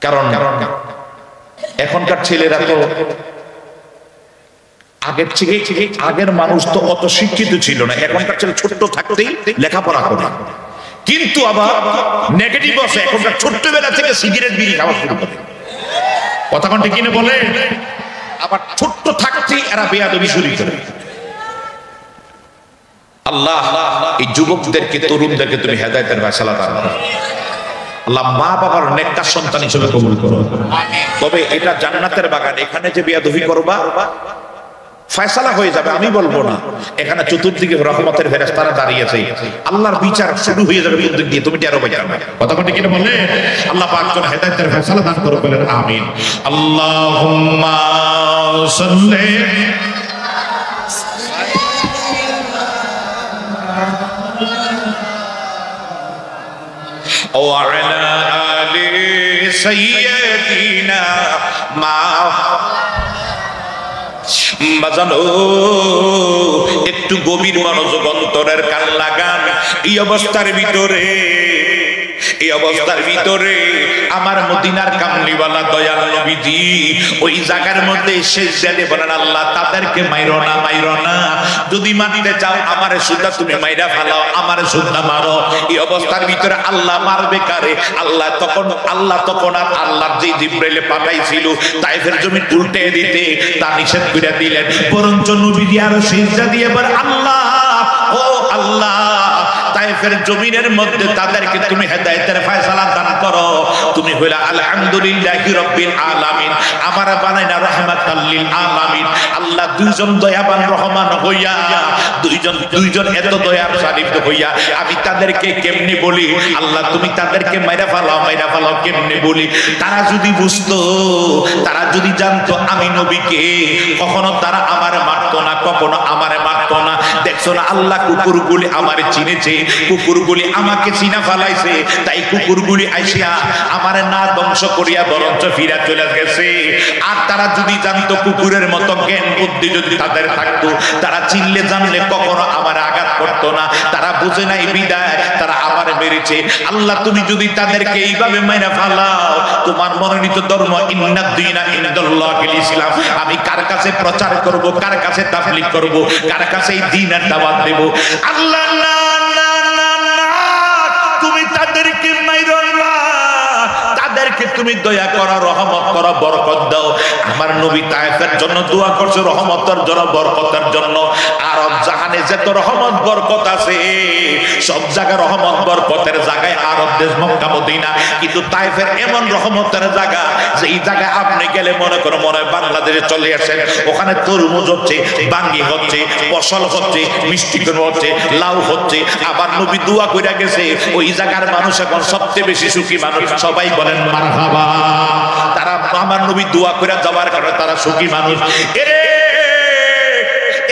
কারণ এখনকার ছেলেরা তো আগের থেকে আগের মানুষ তো অত শিক্ষিত ছিল না, এখনকার ছেলে ছোট্ট থাকতেই লেখাপড়া করে, কিন্তু আবার নেগেটিভ আছে, এখনকার ছোট্টবেলা থেকে সিগারেট বিড়ি খাওয়া শুরু করে, কথা কোনটা কিনে বলে, আবার ছোট্ট থাকতেই এরা বেয়াদবি শুরু করে। আল্লাহ এই যুবকদেরকে তরুণদেরকে তুমি হেদায়েতের ফয়সালা দান করো, আল্লাহ মা বাবার নেককার সন্তান হিসেবে কবুল করো। তবে এটা জান্নাতের বাগান, এখানে যে বিয়াদবি করবা ফয়সালা হয়ে যাবে, আমি বলবো না, এখানে চতুর্দিকে রহমতের ফেরেশতারা দাঁড়িয়েছে, আল্লাহর বিচার শুরু হয়ে যাবে কোন দিক দিয়ে তুমি টেরও পাইবে না, কথা কোনটা কিনে বলে। আল্লাহ পাক যেন হেদায়েতের ফয়সালা দান করো, বলেন আমিন। আল্লাহুম্মা সাল্লি وعلى آل سيدنا বাজানো একটু গভীর মনোযোগ অন্তরের কান লাগান। এই অবস্থার ভিতরে আমার মদিনার কামলিওয়ালা দয়াল নবীজি ওই জায়গার মধ্যে সিজদা দিয়ে বলেন, আল্লাহ তাদেরকে মাইরো না, যদি মারতে চাও আমারে সুদ্ধা তুমি মাইরা ফেলাও, আমারে সুদ্ধা মারো। এই অবস্থার ভিতরে আল্লাহ মারবে কারে? আল্লাহ তখন আর আল্লাহর যে জিবরাইলে পাঠাইছিল তায়েফের জমি উল্টে দিতে, তা নিষেধ করে দিলেন। বরঞ্চ নবীজি আরো সিজদা দিয়ে বলেন, আল্লাহ ও আল্লাহ তায়েফের জমিনের মধ্যে তাদেরকে তুমি হেদায়েতের ফয়সালা দান করো। তুমি হইলা আলহামদুলিল্লাহি রাব্বিল আলামিন, আমারা বানাইনা রাহমাতাল লিল আলামিন। আল্লাহ দুইজন দয়াবান রহমান হইয়া দুইজন এত দয়ার সানিধ্য হইয়া আমি তাদেরকে কেমনে বলি? আল্লাহ তুমি তাদেরকে মাইরা ফালাও কেমনে বলি? তারা যদি বুঝতো, তারা যদি জানতো আমি নবীকে, কখনো তারা আমারে মারতো না, কখনো আমারে মারতো না। দেখছো না আল্লাহ কুকুরগুলি আমারে চিনেছে, কুকুরগুলি আমাকে চিনা ফেলাইছে, তাই কুকুরগুলি আইসিয়া আমারে না ধ্বংস করিয়া বরঞ্চ ফিরা চলে গেছে। আর তারা যদি জানতো, কুকুরের মতো জ্ঞান বুদ্ধি যদি তাদের থাকতো, তারা চিনলে জানলে কখনো আমার আঘাত করতো না। তারা বুঝে নাই বিদায় তারা আমারে মেরেছে। আল্লাহ তুমি যদি তাদেরকে এইভাবে মাইরা ফালাও, তোমার মনোনীত ধর্ম ইন্নাদ-দীনা ইনদাল্লাহিল ইসলাম, আমি কার কাছে প্রচার করব, কার কাছে তাবলীগ করব, কার কাছে এই দ্বীনের দাওয়াত দেব? আল্লাহ না, তুমি তাদেরকে মাইরো না, তাদেরকে তুমি দয়া করো, রহমত করো, বরকত দাও। আমার নবী তায়েফের জন্য দোয়া করছে, রহমতের জন্য, বরকতের জন্য। আরব জাহানে যত রহমত বরকত আছে, সব জায়গায় রহমত বরকতের জায়গায় আরব দেশ মক্কা মদিনা, কিন্তু তায়েফের এমন রহমতের জায়গা যে এই জায়গায় আপনি গেলে মনে করো মনে হয় বাংলাদেশে চলে আসেন। ওখানে তরমুজ হচ্ছে, বাঙ্গি হচ্ছে, ফসল হচ্ছে, মিষ্টি কুমড়া হচ্ছে, লাউ হচ্ছে। আবার নবী দোয়া কইরা গেছে ওই জায়গার মানুষ এখন সবচেয়ে বেশি সুখী মানুষ। সবাই বলেন মারহাবা। তারা আমার নবী দোয়া কইরা যাওয়ার কারণে তারা সুখী মানুষ।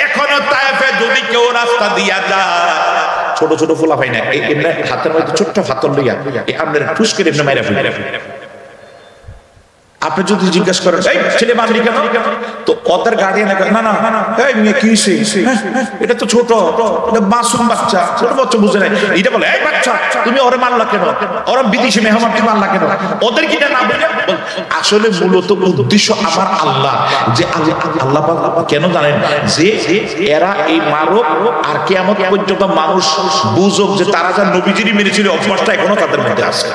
এখনো তায়েফে যদি কেউ রাস্তা দিয়া যায়, ছোট ছোট ফোলা পাই না, এমনি হাতের মধ্যে ছোট্ট ফাতর লইয়া আপনার ঠুস করে এমনি মাইরা ফেলে। আপনি যদি জিজ্ঞাসা করেন এই ছেলে মারলি কেন, তো ওদের গার্ডিয়ান না না এই মেয়ে কি এটা তো ছোট, এটা মাসুম বাচ্চা, ছোট বাচ্চা বুঝে নাই। এটা বলে এই বাচ্চা তুমি ওরে মারলা কেন, ওরা বিদেশি মেহমান তুমি মারলা কেন, ওদের কি না বলে? আসলে মূলত উদ্দেশ্য আমার আল্লাহ, যে আল্লাহ কেন জানেন, যে এরা এই মারক আর কিয়ামত পর্যন্ত মানুষ বুঝুক যে তারা যা নবীজিরই মেরেছিল অভ্যাসটা এখনো তাদের মধ্যে আছে।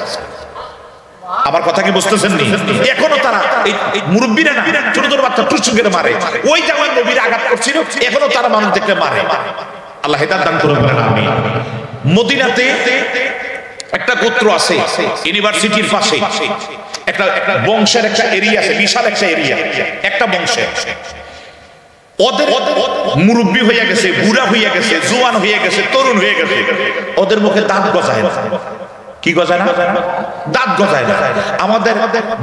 আমার কথা কি বুঝতেছেন নি? এখনো তারা এই মুরব্বীরা না, ছোট ছোট বাচ্চা টুস করে মারে, ওই জায়গায় নবীর আঘাত করছিল, এখনো তারা মানুষ দেখলে মারে। আল্লাহ হেদায়েত দান করুন। আমিন। মদিনাতে একটা গোত্র আছে, ইউনিভার্সিটির পাশে একটা বংশের একটা এরিয়া আছে, বিশাল একটা এরিয়া, একটা বংশের। ওদের মুরব্বী হয়ে গেছে, বুড়া হয়ে গেছে, জোয়ান হয়ে গেছে, তরুণ হয়ে গেছে, ওদের মুখে দাঁত গজায় না। কি গজায় না? দাঁত গজায় না। আমাদের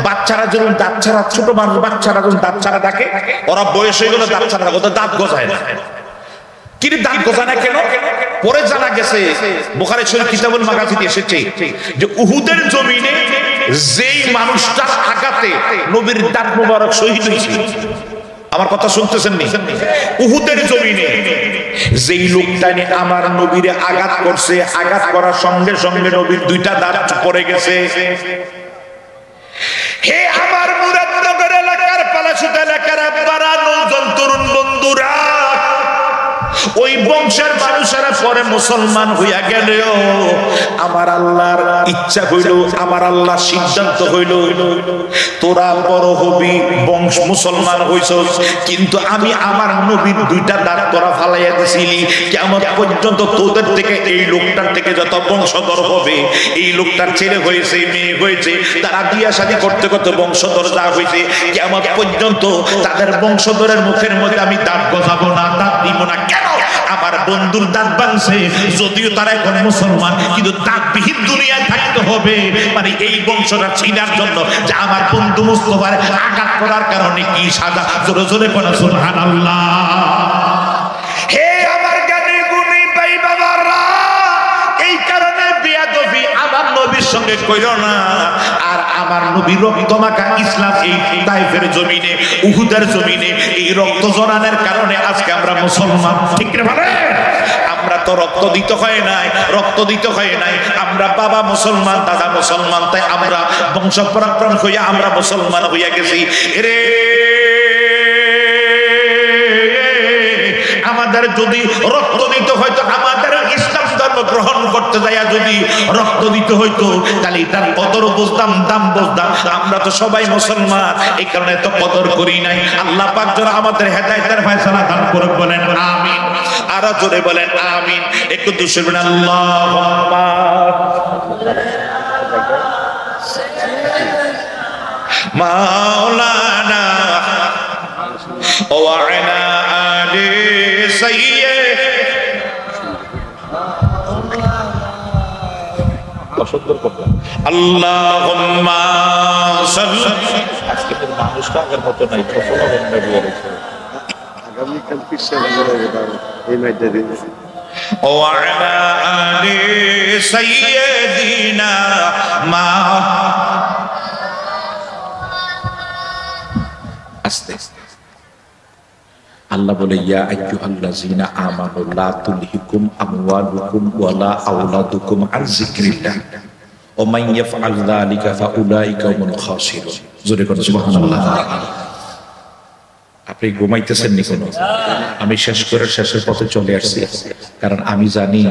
বাচ্চারা যখন দাঁত ছাড়া, ছোট মানুষ বাচ্চারা যখন দাঁত ছাড়া ডাকে, ওরা বয়স হয়ে গেলে দাঁত ছাড়া, ওদের দাঁত গজায় না। কিন্তু দাঁত গজায় না কেন? পরে জানা গেছে, বুখারী শরীফ কিতাবুল মাগাজিতে এসেছে যে উহুদের জমিনে যেই মানুষটার আঘাতে নবীর দাঁত মোবারক শহীদ হয়েছে। আমার কথা শুনতেছেন নি? উহুদের জমিনে যেই লোকটা নিয়ে আমার নবীরে আঘাত করছে, আঘাত করার সঙ্গে সঙ্গে নবীর দুইটা দাঁত পড়ে গেছে। হে আমার মুরাদনগর এলাকার, পালাশুত এলাকার আব্বারা, নওজোয়ান তরুণ বন্ধুরা, ওই বংশের মানুষেরা পরে মুসলমান হইয়া গেলেও আমার আল্লাহর ইচ্ছা হইল, আমার আল্লাহর সিদ্ধান্ত হইল তোরা বড় হবি, বংশ মুসলমান হইছ, কিন্তু আমি আমার নবীর দুইটা দাঁত তোরা ফালাইয়া দিছিলি, কিয়ামত পর্যন্ত তোদের থেকে এই লোকটার থেকে যত বংশধর হবে, এই লোকটার ছেলে হয়েছে, মেয়ে হয়েছে, তারা বিয়া শাদী করতে করতে বংশধর যা হয়েছে, কিয়ামত পর্যন্ত তাদের বংশধরের মুখের মধ্যে আমি দাঁত গজাবো না, দাঁত দিব না। কেন? আমার বন্ধুর দাঁত ভাঙছে, যদিও তারা এখন মুসলমান, কিন্তু দাঁতবিহীন দুনিয়ায় থাকতে হবে, মানে এই বংশটা ছিনার জন্য, যে আমার বন্ধু মুস্তাফার আঘাত করার কারণে কি সাজা। জোরে জোরে বলেন সুবহানাল্লাহ। হে আমার জ্ঞানী গুণী ভাই বাবারা, এই কারণে বেয়াদবি আমার নবীর সঙ্গে কইরো না। আর আমার নবীর রক্ত মাখা ইসলাম এই তায়েফের জমিনে, উহুদের জমিনে এই রক্ত জড়ানোর কারণে আজকে আমরা মুসলমান। ঠিক না বলেন? আমরা তো রক্ত দিতে হয় নাই, রক্ত দিতে হয় নাই, আমরা বাবা মুসলমান, দাদা মুসলমান, তাই আমরা বংশ পরাক্রম হইয়া আমরা মুসলমান হইয়া গেছি। এরে আমাদের যদি রক্ত দিতে হয়তো, আমাদের ইসলাম ধর্ম গ্রহণ করতে যাইয়া যদি রক্ত দিতে হইতো, তাহলে তার কদর বুঝতাম, দাম বুঝতাম। আমরা তো সবাই মুসলমান, এই কারণে তো কদর করি নাই। আল্লাহ পাক যারা আমাদের হেদায়েতের ফয়সালা দান করুক, বলেন আমিন। আর জোরে বলেন আমিন। একটু দুশো বলেন আল্লাহুম্মা মাওলানা ওয়া আলা আলি সাইয়্যিদ। আল্লাহুম্মা সাল্লি। আজকে তো মানুষটা আগের মতো নাই, ফসল বন্ধ হয়ে গেছে। আগামীকাল কিসে এই মাইটা দিয়েছে। ওয়া আলা আলি সাইয়্যিদিনা মা। আস্তে আল্লাহ বলে, ইয়া আইয়ুহাল্লাযীনা আমানু লা তুলহিকুম আমওয়ালুকুম ওয়ালা আওলাদুকুম আন যিকরিল্লাহ ওয়া মান ইয়াফআল যালিকা ফাউলাইকা হুমুল খাসিরুন। জোরে করে সুবহানাল্লাহ। আপনি ঘুমাইতেছেন নি কোনো? আমি শেষ করে শেষের পথে চলে আসছি, কারণ আমি জানি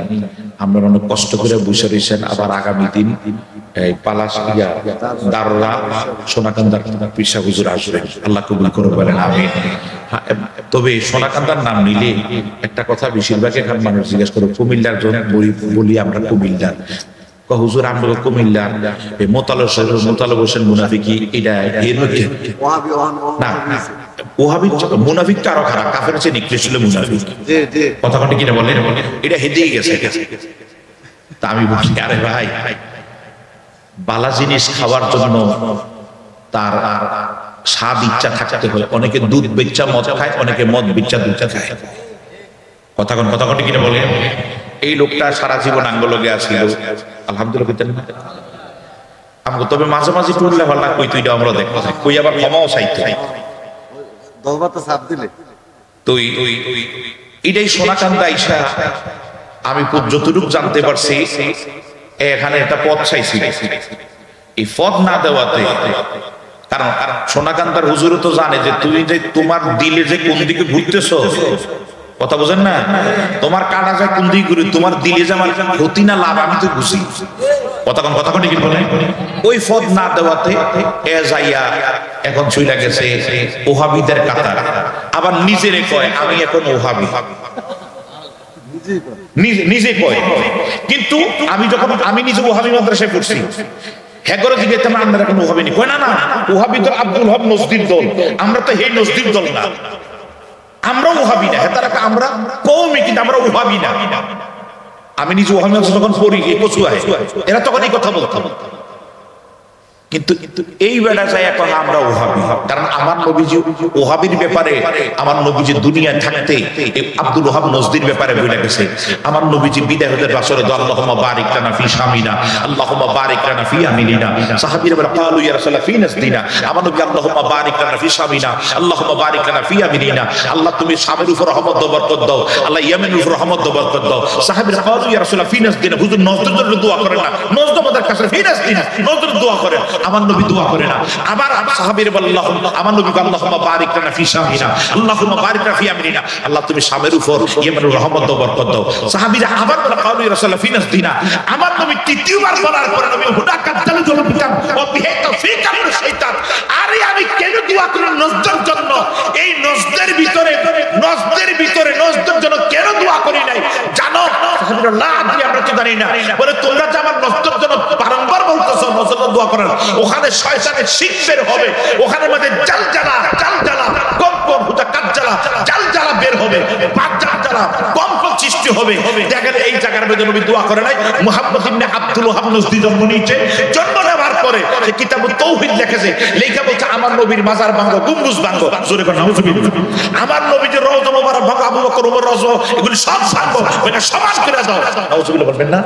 আপনারা অনেক কষ্ট করে বসে রয়েছেন। আবার আগামী দিন এই পালাস দাররা সোনাকান্দার পিসা হুজুর আসবেন, আল্লাহ কবুল করে বলেন আমিন। তবে সোনাকান্দার নাম নিলে একটা কথা বেশিরভাগ এখানে মানুষ জিজ্ঞেস করে, কুমিল্লার জন্য বলি আমরা কুমিল্লার, হুজুর আমরা কুমিল্লার মোতালেব হোসেন মুনাফিকি, এটা এর মধ্যে না। ওহাবি মুনাফিক আরো খারাপ, কাফের চেয়ে নিকৃষ্ট ছিল মুনাফিক। কথা কথা কিনা বলেন, এটা হেদিয়ে গেছে। তা আমি বলছি, আরে ভাই, বালা জিনিস খাওয়ার জন্য তার স্বাদ ইচ্ছা থাকতে হয়। অনেকে দুধ বেচ্চা মদ খায়, অনেকে মদ বেচ্চা দুধ খায়। কথা কথা কিনা বলে। এই লোকটা সারা জীবন আঙ্গলগে আসছিল, আলহামদুলিল্লাহ। আমগো তবে মাঝে মাঝে টুরলে ভালো কই তুই আমরা দেখ কই আবার ক্ষমাও চাইতে দলবাতা সাপ দিলে তুই এটাই সোনাকান্দা আইসা আমি যতটুকু জানতে পারছি এখানে একটা পথ চাইছি। এই পথ না দেওয়াতে, কারণ সোনাকান্দার হুজুর তো জানে যে তুমি যে তোমার দিলে যে কোন দিকে ঘুরতেছো, কথা বোঝেন না, তোমার কাটা যায় কোন দিকে ঘুরে, তোমার দিলে যে আমার ক্ষতি না লাভ আমি তো বুঝি। কথা কি বলে, ওই পথ না দেওয়াতে এ যাইয়া এখন চইলা গেছে ওহাবিদের কাতার। আবার নিজেরে কয় আমি এখন ওহাবি, নিজে কয়। কিন্তু আমি নিজে ওহাবি মাদ্রাসায় পড়ছি, হেগরে দিকে তেমন আমরা এখন ওহাবি নি কয়, না ওহাবি তো আব্দুল হক নজদির দল, আমরা তো এই নজদির দল না, আমরা ওহাবি না। তারা আমরা কওমি, কিন্তু আমরা ওহাবি না। আমি নিজে ওহাবি যখন পড়ি এই কচু হয়, এরা তখন এই কথা বলতাম। কিন্তু এই বেলা যায় এখন আমরা ওহাবি, কারণ আমার নবীজি ওহাবির ব্যাপারে, আমার নবীজি দুনিয়া থাকতে আব্দুল ওহাব নজদির ব্যাপারে বলে গেছে। আমার নবীজি বিদায় হতে বছরে আল্লাহুম্মা বারিক লানা ফি শামিনা, আল্লাহুম্মা বারিক লানা ফি আমিনিনা। সাহাবীরা বলে ক্বালু ইয়া রাসূলুল্লাহ ফি নাসদিনা। আমার নবী আল্লাহুম্মা বারিক লানা ফি শামিনা, আল্লাহুম্মা বারিক লানা ফি আমিনিনা। আল্লাহ তুমি শামের উপর রহমত দাও, বরকত দাও, আল্লাহ ইয়েমেনের উপর রহমত দাও, বরকত দাও। সাহাবীরা ক্বালু ইয়া রাসূলুল্লাহ ফি নাসদিনা। হুজুর নজদের জন্য দোয়া করেন না, নজদ আমাদের কাছে ফি নাসদিনা, নজদের দোয়া করেন। আমার নবী দোয়া করে না। আবার সাহাবীরা বলে আমার নবী আল্লাহুম্মা বারিক লানা ফি শামিনা, আল্লাহুম্মা বারিক লানা ফি আমিনিনা। আল্লাহ তুমি শামের উপর ইয়েমেনের রহমত দাও, বরকত দাও। সাহাবীরা আবার বলে ক্বালু ইয়া রাসূলুল্লাহ ফি নাসদিনা। আমার নবী তৃতীয়বার বলার পরে নবী হুদাকাত জাল জলবিকাম ও বিহেতা ফি কামর শয়তান। আরে আমি কেন দোয়া করি নজদের জন্য? এই নজদের ভিতরে নজদের জন্য কেন দোয়া করি নাই জানো? সাহাবীরা লা আদরি, আমরা তো জানি না। বলে তোমরা যে আমার নজদের জন্য বারংবার বলতেছো নজদের দোয়া করেন, ওখানে শয়তানের শিক বের হবে, ওখানে মধ্যে জালজালা কম্পন হুদাকাত জালজালা বের হবে, জালজালা কম্পন সৃষ্টি হবে। দেখেন এই জায়গার মধ্যে নবী দোয়া করে নাই। মুহাম্মদ ইবনে আব্দুল ওহাব নজদি জন্ম নিয়েছে, জন্ম নেওয়ার পরে সে কিতাবুত তাওহীদ লিখেছে, লেখা বলছে আমার নবীর মাজার ভাঙো, গম্বুজ ভাঙো, জোরে করে নাউজুবিল্লাহ। আমার নবীর রওজা মোবারক ভাঙো, আবু বকর ওমর রওজা, এগুলি সব ভাঙো, এটা সমান করে দাও, নাউজুবিল্লাহ বলবেন না?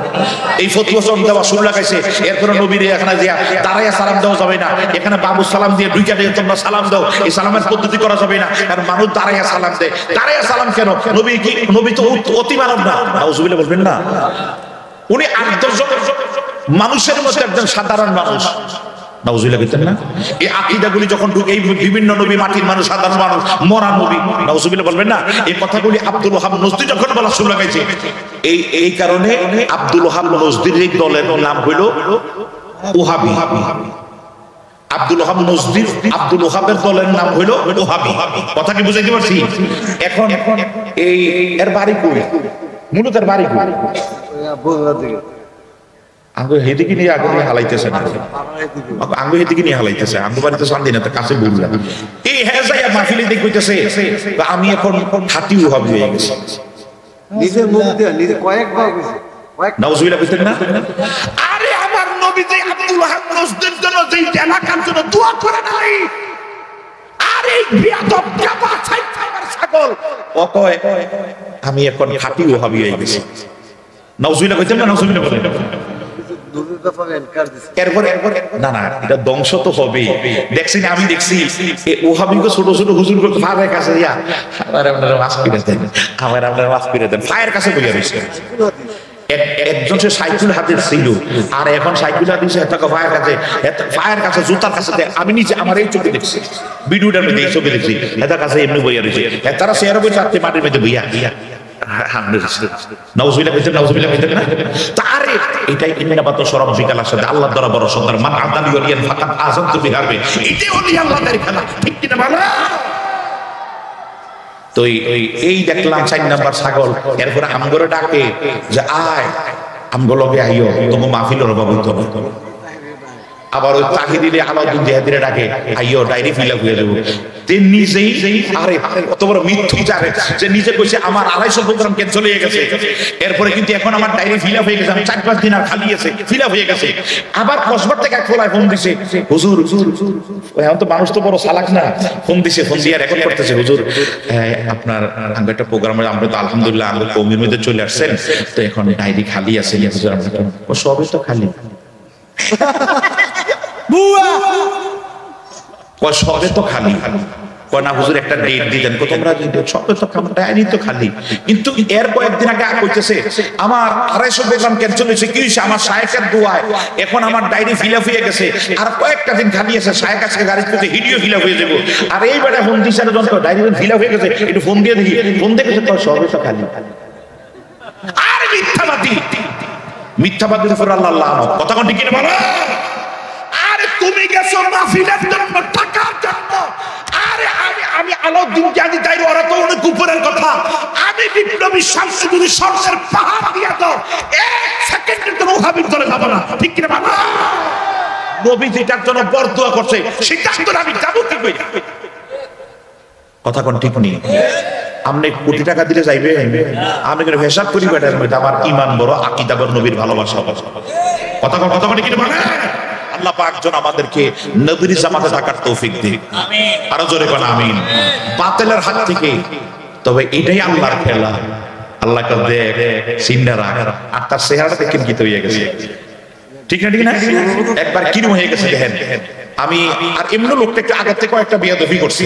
এই ফতোয়া দেওয়া শুরু লাগাইছে। এরপরে নবীর এখানে দিয়া দাঁড়াইয়া সালাম দেওয়া যাবে না, এখানে বাবু সালাম দিয়ে দুইটা দিয়ে তোমরা সালাম দাও, এই সালামের পদ্ধতি করা যাবে না, কারণ মানুষ দাঁড়াইয়া সালাম দেয়। দাঁড়াইয়া সালাম কেন? নবী কি, নবী তো অতি মানব না, নাউজুবিল্লাহ বলবেন না? উনি ৮-১০ জন মানুষের মতো একজন সাধারণ মানুষ, নাউজুবিল্লাহ বলতেন না? এই আকীদাগুলি যখন ঢুকে, এই বিভিন্ন নবী মাটির মানুষ, সাধারণ মানুষ, মরা নবী, নাউজুবিল্লাহ বলবেন না? এই কথাগুলি আব্দুল ওহাব নজদী যখন বলা শুরু লাগাইছে, এই কারণে আব্দুল ওহাব নজদীর এই দলের নাম হইল ওহাবী। আব্দুল ওহাব নজদীর, আব্দুল ওহাবের দলের নাম হইল ওহাবী। কথা কি বুঝাইতে পারছি? এখন এই এর বাড়ি কই, মূলত এর বাড়ি কই? আঙ্গু হেদিকে নিয়ে আগে হালাইতেছে না, আঙ্গু হেদিকে নিয়ে হালাইতেছে, আঙ্গু বাড়িতে শান্তি না, কাছে বললাম এই হ্যাঁ যাই মাহফিলে দেখ কইতেছে আমি এখন খাঁটি ওহাবী হয়ে গেছি। নিজের মুখ দিয়ে নিজে কয়েকবার কইছে, নাউজুবিল্লাহ বলতেন না? আরে আমার নবী যে আব্দুল ওহাব নজদীর জন্য যে এলাকার জন্য দোয়া করে নাই, আরে বিয়াদব কাবা ছাইবার ছাগল ও কয় আমি এখন খাঁটি ওহাবী হয়ে গেছি। নাউজুবিল্লাহ বলতেন না? নাউজুবিল্লাহ বলেন। এরপরে না না, এটা ধ্বংস তো হবে। দেখছি না, আমি দেখছি ওহাবীকে ছোট ছোট হুজুর করতে ফায়ারের কাছে দিয়া আমার আপনারা মাফ করে দেন, আমার আপনারা মাফ করে দেন, ফায়ার কাছে বইয়া রয়েছে। একজন সে সাইকুল হাদিস ছিল, আর এখন সাইকুল হাদিস ফায়ার কাছে জুতার কাছে। আমি নিচে আমার এই চোখে দেখছি, ভিডিওটার মধ্যে এই চোখে দেখছি, এটার কাছে এমনি বইয়া রয়েছে, তারা চেয়ারে বসে চারটে মাটির মধ্যে বইয়া নাউজুবিল্লাহ বলতেন, নাউজুবিল্লাহ বলতেন না? তারে এটাই ইন্নাবাত সরাব্বিকাল সাথে আল্লাহ দ্বারা বড় সন্তান মান আদালি ওয়ালিয়ান ফাকাত আযানতু বিহারবে, এটাই ওলি আল্লাহর খেলা, ঠিক কি না বলো? তো এই দেখলাম ৪ নাম্বার ছাগল। এরপরে আমগরে ডাকে যে আয় আমগলগে আইও, তোমার মাহফিলের অভাব হইতো না। আবার ওই তাহিদিলে আলাউদ্দিন জিহাদিরে ডাকে আইও, ডায়েরি ফিল আপ হয়ে যাবো। নিজেই আরে কত বড় মিথ্যুক জানে, যে নিজে কইছে আমার ২৫০ প্রোগ্রাম ক্যান্সেল হয়ে গেছে, এরপরে কিন্তু এখন আমার ডায়েরি ফিল আপ হয়ে গেছে, আমি ৪-৫ দিন আর খালি আছে, ফিল আপ হয়ে গেছে। আবার কসবার থেকে এক ফোলায় ফোন দিছে, হুজুর এখন তো মানুষ তো বড় চালাক না, ফোন দিছে, ফোন দিয়ে রেকর্ড করতেছে, হুজুর আপনার একটা প্রোগ্রামে আমরা তো আলহামদুলিল্লাহ আমরা কৌমির মধ্যে চলে আসছেন, তো এখন ডায়েরি খালি আছে, হুজুর আমরা সবই তো খালি, সবে তো খালি না হুজুর, একটা ডেট দিতেন, তোমরা সবে তো ডায়েরি তো খালি। কিন্তু এর কয়েকদিন আগে কইতেছে আমার ২৫০ প্রোগ্রাম ক্যান্সেল হয়েছে, কি হয়েছে? আমার শায়েখের দোয়ায় এখন আমার ডায়েরি ফিল আপ হয়ে গেছে, আর কয়েকটা দিন খালি আছে, শায়েখ আজকে গাড়ি করতে হিডিও ফিল আপ হয়ে যাবো। আর এইবারে ফোন দিছে ডায়েরি ফিল আপ হয়ে গেছে, একটু ফোন দিয়ে দেখি, ফোন দেখেছে তো সবে তো খালি। আর মিথ্যাবাদী, মিথ্যাবাদীর উপর আল্লাহ কথা কোন ঠিক কিনা বলো? তুমি গেছো মাহফিলের জন্য, টাকার জন্য। আরে আমি আলাউদ্দিন জানি তাই, ওরা তো অনেক উপরের কথা। আমি বিপ্লবী শামসুদ্দৌলা সরকার পাহাড় দিয়া দাও, ১ সেকেন্ডের জন্য ওহাবীর দলে যাব না, ঠিক কিনা বাবা? নবী যেটার জন্য বরদোয়া করছে সেটার জন্য আমি যাবো কি কইরা? কথা কোন ঠিক নেই? আপনি কোটি টাকা দিলে যাইবে, আমি কিন্তু হিসাব করি বেটার মধ্যে আমার ঈমান বড়, আকীদা বড়, নবীর ভালোবাসা বড়। কথা কোন ঠিক না? আল্লাহ পাক যেন আমাদেরকে নবীর জামাতে থাকার তৌফিক দিক, আরো জোরে বলেন আমিন। বাতিলের হাত থেকে, তবে এটাই আল্লাহর খেলা। আল্লাহ কে দেখ সিন্না রাখ, আর তার চেহারাটা দেখেন কি হয়ে গেছে, ঠিক না? ঠিক না? একবার কিরম হয়ে গেছে দেখেন। আমি আর এমনি লোকটা একটু আগের থেকে একটা বিয়াদবি করছি,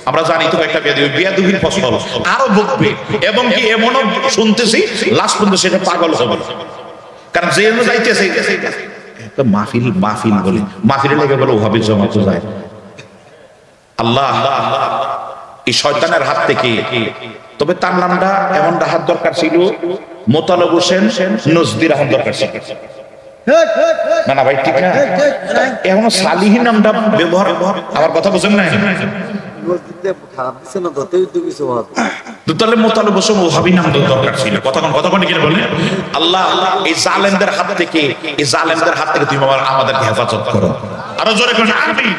আমরা জানি তো একটা বিয়াদবির ফসল আরো বকবে, এবং কি এমনও শুনতেছি লাস্ট পর্যন্ত সেটা পাগল হবে, কারণ যে যাইতেছে মাহফিল মাহফিল বলে, মাহফিলে লেগে বলে ওহাবী জামাতে যায়। আল্লাহ এই শয়তানের হাত থেকে, তবে তার নামটা এমন রাহাত দরকার ছিল, মোতালেব হোসেন নজদী রাহাত দরকার ছিল না। না ভাই ঠিক না, এখনো সালিহী নামটা ব্যবহার, আমার কথা বুঝেন না? তাহলে মোতালেব হোসেন ওহাবী নামটা দরকার ছিল। কথা কোন কি বলে? আল্লাহ এই জালেমদের হাত থেকে, এই জালেমদের হাত থেকে তুমি আমাদেরকে হেফাজত করো, আরো জোরে করো আমিন।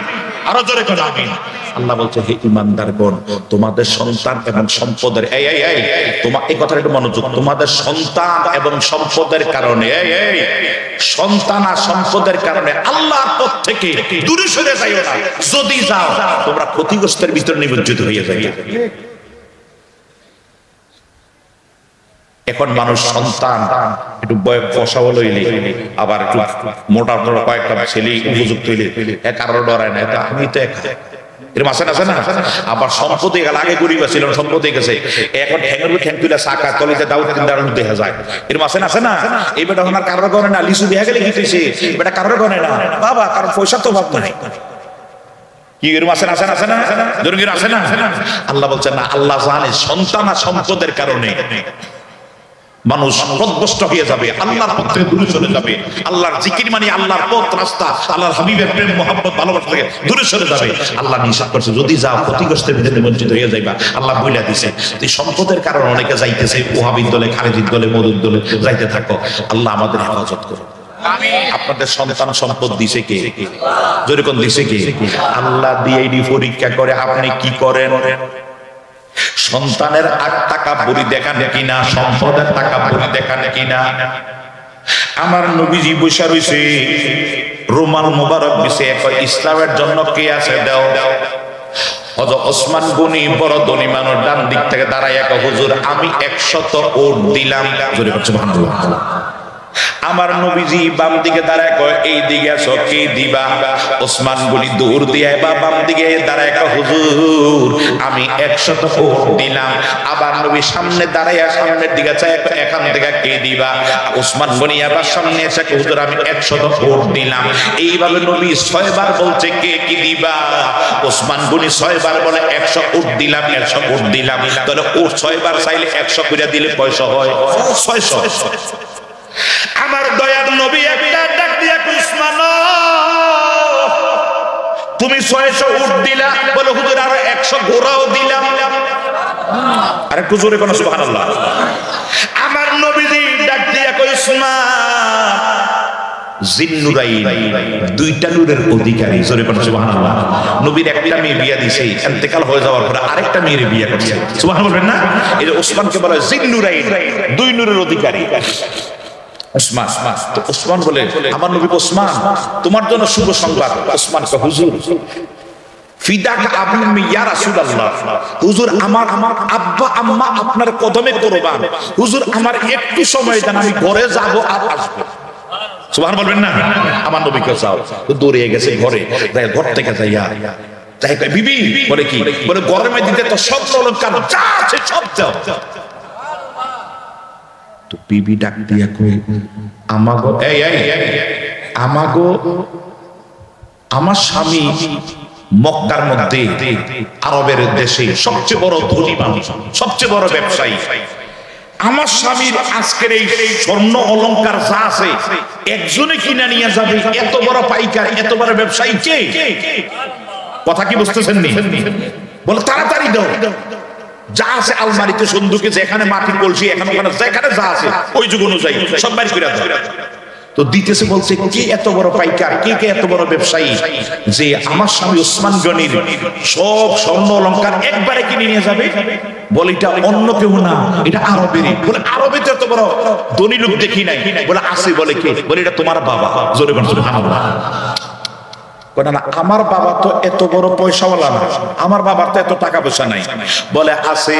আরো জোরে করে আমিন। আল্লাহ বলছে হে ঈমানদারগণ, তোমাদের সন্তান এবং সম্পদের তোমার এই কথাটা একটু মনোযোগ, তোমাদের সন্তান এবং সম্পদের কারণে সন্তান আর সম্পদের কারণে আল্লাহর পথ থেকে দূরে সরে যাইও না। যদি যাও তোমরা ক্ষতিগ্রস্তের ভিতরে নিমজ্জিত হয়ে যাবে। এখন মানুষ সন্তান একটু বসা হইলে আবার একটু মোটা মোটা কয়েকটা ছেলে উপযুক্ত হইলে কারো ডরায় না, আমি তো একা এরকম আছে না? আবার সম্পত্তি গেল, আগে গরিব ছিল সম্পত্তি গেছে, এখন ঠ্যাঙের ঠ্যাং তুলে চাকা তলিতে দাউদ দাঁড়ানো দেখা যায়, এরকম আছে না? এই বেটা ওনার কারোর গনে না, লিচু বিয়া গেলে গিয়েছে বেটা কারোর গনে না বাবা, কারণ পয়সা তো অভাব নাই। কি এরকম আছে না? জরুরি আছে না? আল্লাহ বলছেন না, আল্লাহ জানে সন্তান আর সম্পদের কারণে মানুষ পথভ্রষ্ট হয়ে যাবে, আল্লাহর পথ থেকে দূরে চলে যাবে। আল্লাহর জিকির মানে আল্লাহর পথ রাস্তা, আল্লাহর হাবিবের প্রেম মহব্বত ভালোবাসা থেকে দূরে সরে যাবে। আল্লাহ নিষেধ করছে যদি যাও ক্ষতিগ্রস্তের ভিতরে বঞ্চিত হয়ে যাইবা। আল্লাহ বইলা দিছে এই সম্পদের কারণে অনেকে যাইতেছে ওহাবীর দলে, খারেজির দলে, মওদুদ দলে যাইতে থাকো। আল্লাহ আমাদের হেফাজত করুন। আপনাদের সন্তান সম্পদ দিছে কে? যেরকম দিছে কে? আল্লাহ দিয়ে পরীক্ষা করে আপনি কি করেন। সন্তানের 8 টাকা বড়ি দেখান কিনা, সম্পদের টাকা বড়ি দেখান কিনা। আমার নবীজি বসে রইছে, রুমাল মোবারক বিছে, ইসলামের জন্য কে আছে দাও। হযরত ওসমান গনি বড় ধনী মানুষ ডান দিক থেকে দাঁড়ায় হুজুর আমি 100 ওট দিলাম। জোরে বলছে সুবহানাল্লাহ। আমার নবীজি বাম দিকে দাঁড়ায় কয় এই দিকে আসো, কে দিবা? ওসমান গনি দৌড় দিয়ে বাম দিকে দাঁড়ায় কয় হুজুর আমি 100 ওট দিলাম। আবার নবী সামনে দাঁড়ায় সামনের দিকে চায় এখান থেকে কে দিবা? ওসমান গনি আবার সামনে এসে হুজুর আমি 100 ওট দিলাম। এইভাবে নবী 6 বার বলছে কে কি দিবা? ওসমান গনি 6 বার বলে 100 ওট দিলাম, 100 ওট দিলাম। তাহলে ওট 6 বার চাইলে 100 করে দিলে পয়সা হয় 600। আমার দয়ার নবী একটা ডাক দিয়া উসমান তুমি 600 উট দিলা, বলে হুজুর আরো 100 ঘোড়াও দিলাম। আর একটু জোরে কোন সুবহানাল্লাহ। আমার নবীজি ডাক দিয়া কই উসমান জিন্নুরাইন, 2টা নূরের অধিকারী। জোরে কোন সুবহানাল্লাহ। নবীর একটা মেয়ে বিয়া দিছে, ইন্তেকাল হয়ে যাওয়ার পরে আরেকটা মেয়ের বিয়া করছে। সুবহানাল্লাহ বলবেন না? এই যে ওসমানকে বলা হয় জিন্নুরাইন, 2 নূরের অধিকারী। ওসমান তো ওসমান বলে আমার নবী ওসমান তোমার জন্য শুভ সংবাদ। ওসমান কয় হুজুর ফিদাকা আবু উম্মি ইয়া রাসূলুল্লাহ, হুজুর আমার আব্বা আম্মা আপনার কদমে কুরবান, হুজুর আমার একটু সময় দেন আমি ঘরে যাব আর আসব। সুবহান বলবেন না? আমার নবীকে যাও তো দৌড়ে গেছে ঘরে, ঘর থেকে যাইয়া তাই কয় বিবি বলে কি বলে গরমে দিতে তো সব অলংকার যা আছে সব দাও। তো বিবি ডাক দিয়া কই আমাগো আমার স্বামী মক্কার মধ্যে আরবের দেশে সবচেয়ে বড় ধনী মানুষ, সবচেয়ে বড় ব্যবসায়ী। আমার স্বামীর আজকের এই স্বর্ণ অলংকার যা আছে একজনে কিনা নিয়ে যাবে, এত বড় পাইকার এত বড় ব্যবসায়ী কে? কথা কি বুঝতেছেন নি? বলে তাড়াতাড়ি দাও, যা আছে আলমারিতে সন্দুকে যেখানে মাটির কলসি এখানে ওখানে যেখানে যা আছে ওই যুগ অনুযায়ী সব বাইর করে দাও। তো দিতেছে বলছে কে এত বড় পাইকার, কে এত বড় ব্যবসায়ী যে আমার স্বামী ওসমান গনির সব স্বর্ণ অলংকার একবারে কিনে নিয়ে যাবে? বলে এটা অন্য কেউ না, এটা আরবেরই। বলে আরবে তো এত বড় ধনী লোক দেখি নাই। বলে আছে। বলে কে? বলে এটা তোমার বাবা। জোরে বলুন সুবহানাল্লাহ। না আমার বাবা তো এত বড় পয়সাওয়ালা না, আমার বাবার তো এত টাকা পয়সা নাই। বলে আছে।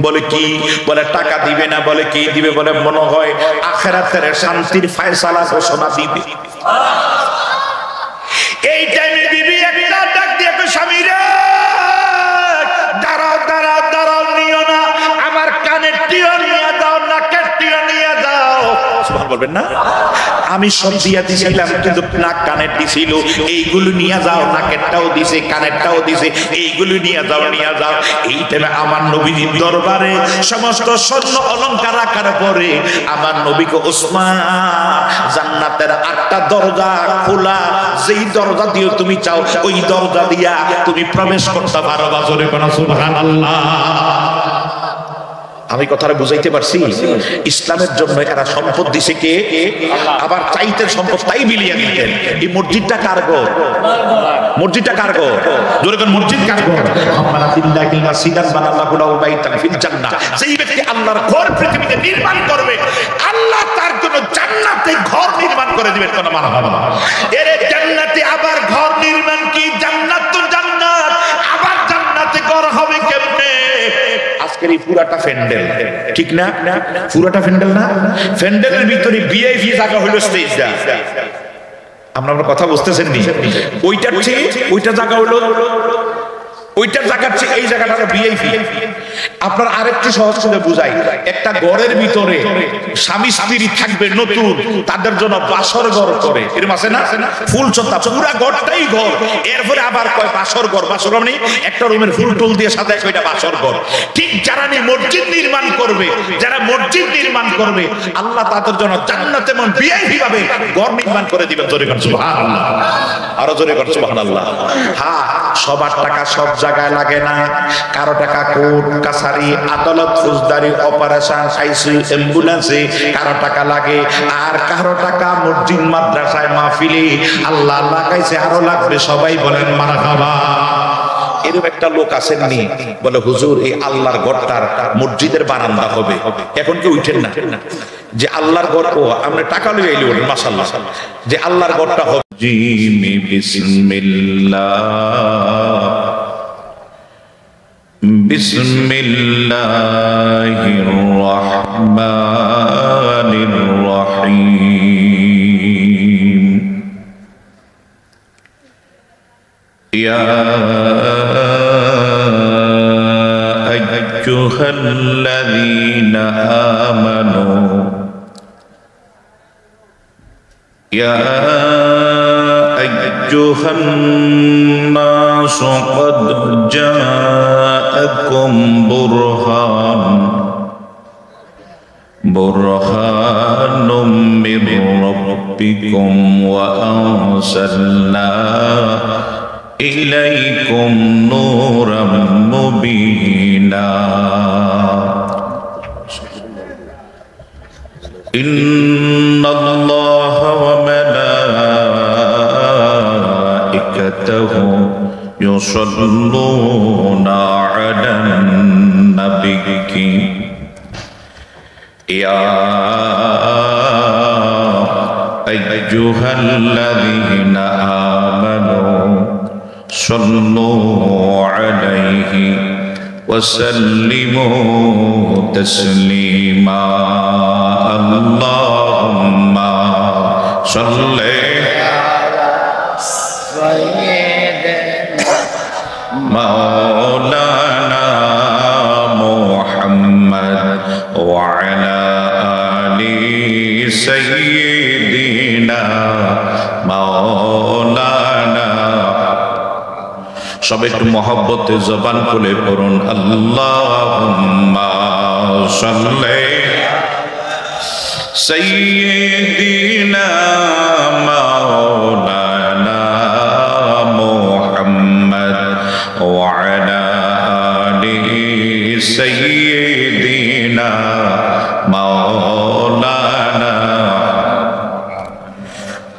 বলে কি? বলে টাকা দিবে না। বলে কি দিবে? বলে মনে হয় আখিরাতের শান্তির ফয়সালা ঘোষণা দিবে। এই টাইমে বিবি একটা ডাক দিয়ে স্বামী রে দাঁড়াও দাঁড়াও দাঁড়াও, নিও না, আমার কানের টিও নিয়ে দাও, নাকের টিও নিয়ে দাও। সুবহান বলবেন না? আমি সব দিয়া দিছিলাম কিন্তু নাক কানের দিছিল, এইগুলো নিয়ে যাও। নাকেরটাও দিছে, কানেরটাও দিছে, এইগুলো নিয়ে যাও, নিয়ে যাও। এই টাইমে আমার নবীজির দরবারে সমস্ত স্বর্ণ অলংকার রাখার পরে আমার নবীকে ওসমান জান্নাতের 8টা দরজা খোলা, যেই দরজা দিয়ে তুমি চাও ওই দরজা দিয়া তুমি প্রবেশ করতে পারো। বাজরে কোন সুবহানাল্লাহ। আমি কথাটা বুঝাইতে পারছি? ইসলামের জন্য এরা সম্পদ দিছে কে? আবার চাইতেন সম্পদ তাই বিলিয়ে দিতেন। এই মসজিদটা কার ঘর? মসজিদটা কার ঘর? জোরে কোন মসজিদ কার ঘর? আমরা বিল্লাহিল মাসজিদান বানাল্লাহু লাহু বাইতান ফিল জান্নাহ। সেই ব্যক্তি আল্লাহর ঘর পৃথিবীতে নির্মাণ করবে, আল্লাহ তার জন্য জান্নাতে ঘর নির্মাণ করে দিবেন। কোন মারহাবা। এর জান্নাতে আবার ঘর নির্মাণ কি? জান্নাত তো জান্নাত, আবার জান্নাতে ঘর হবে কেমনে? আজকের এই পুরাটা ফ্যান্ডেল, ঠিক না? পুরাটা ফ্যান্ডেল না? ফ্যান্ডেলের ভিতরে ভিআইপি জায়গা হলো স্টেজটা। আমরা কথা বুঝতেছেন নি? ওইটার চেয়ে ওইটা জায়গা হলো, ওইটার জায়গার চেয়ে এই জায়গাটা ভিআইপি। আপনার আরেকটু সহজ করে বুঝাই, একটা ঘরের ভিতরে স্বামী স্ত্রী থাকবে নতুন, তাদের জন্য বাসর ঘর করে, এরকম আছে না? ফুল চত্তা, পুরা ঘরটাই ঘর। এরপরে আবার কয় বাসর ঘর। বাসর ঘর মানে একটা রুমের ফুল টুল দিয়ে সাজায়, ওইটা বাসর ঘর। ঠিক যারা মসজিদ নির্মাণ করবে, যারা মসজিদ নির্মাণ করবে, আল্লাহ তাদের জন্য জান্নাতে মন ভিআইপি ভাবে ঘর নির্মাণ করে দিবেন। জোরে কর সুবহানাল্লাহ, আরো জোরে কর সুবহানাল্লাহ। হ্যাঁ, সবার টাকা সব জায়গায় লাগে না। কারো টাকা কোর্ট কাছারি আদালত ফৌজদারি অপারেশন আইসিইউ অ্যাম্বুলেন্সে কারো টাকা লাগে, আর কারো টাকা মসজিদ মাদ্রাসায় মাহফিলে আল্লাহ লাগাইছে, আরো লাগবে। সবাই বলেন মারহাবা। এরকম একটা লোক আসেননি, বলে হুজুর এই আল্লাহর ঘরটার মসজিদের বারান্দা হবে। এখন কি উঠেন না যে আল্লাহর ঘর? ও আমরা টাকা লই আইলি বলেন মাশাআল্লাহ, যে আল্লাহর ঘরটা হবে। জিমি বিসমিল্লাহ বিসমিল্লাহির রহমানির রহিম। ইয়া আইয়ুহাল্লাযীনা আমানু ইয়া আইয়ুহান নাসু ক্বাদ জাআকুম বুরহানুম মির রাব্বিকুম ওয়া আরসালনা ইলাইকুম নূরাম মুবিনা। ইন্নাল্লাহা ওয়া মালাইকাতাহু ইউসাল্লুনা আলান নাবিয়্যি ইয়া আইয়ুহাল্লাযীনা আমানু সাল্লু আলাইহি ওয়া সাল্লিমু তাসলিমা। আল্লাহুম্মা সাল্লি মাওলানা মুহাম্মদ ওয়া আলা আলি সাইয়্যিদিনা মাওলানা। সবাই একটু মহব্বতে জবান খুলে পড়ুন আল্লাহুম্মা সাল্লি সাইয়্যিদিনা মাওলানা মুহাম্মদ ওয়া আলা আলি সাইয়্যিদিনা মাওলানা।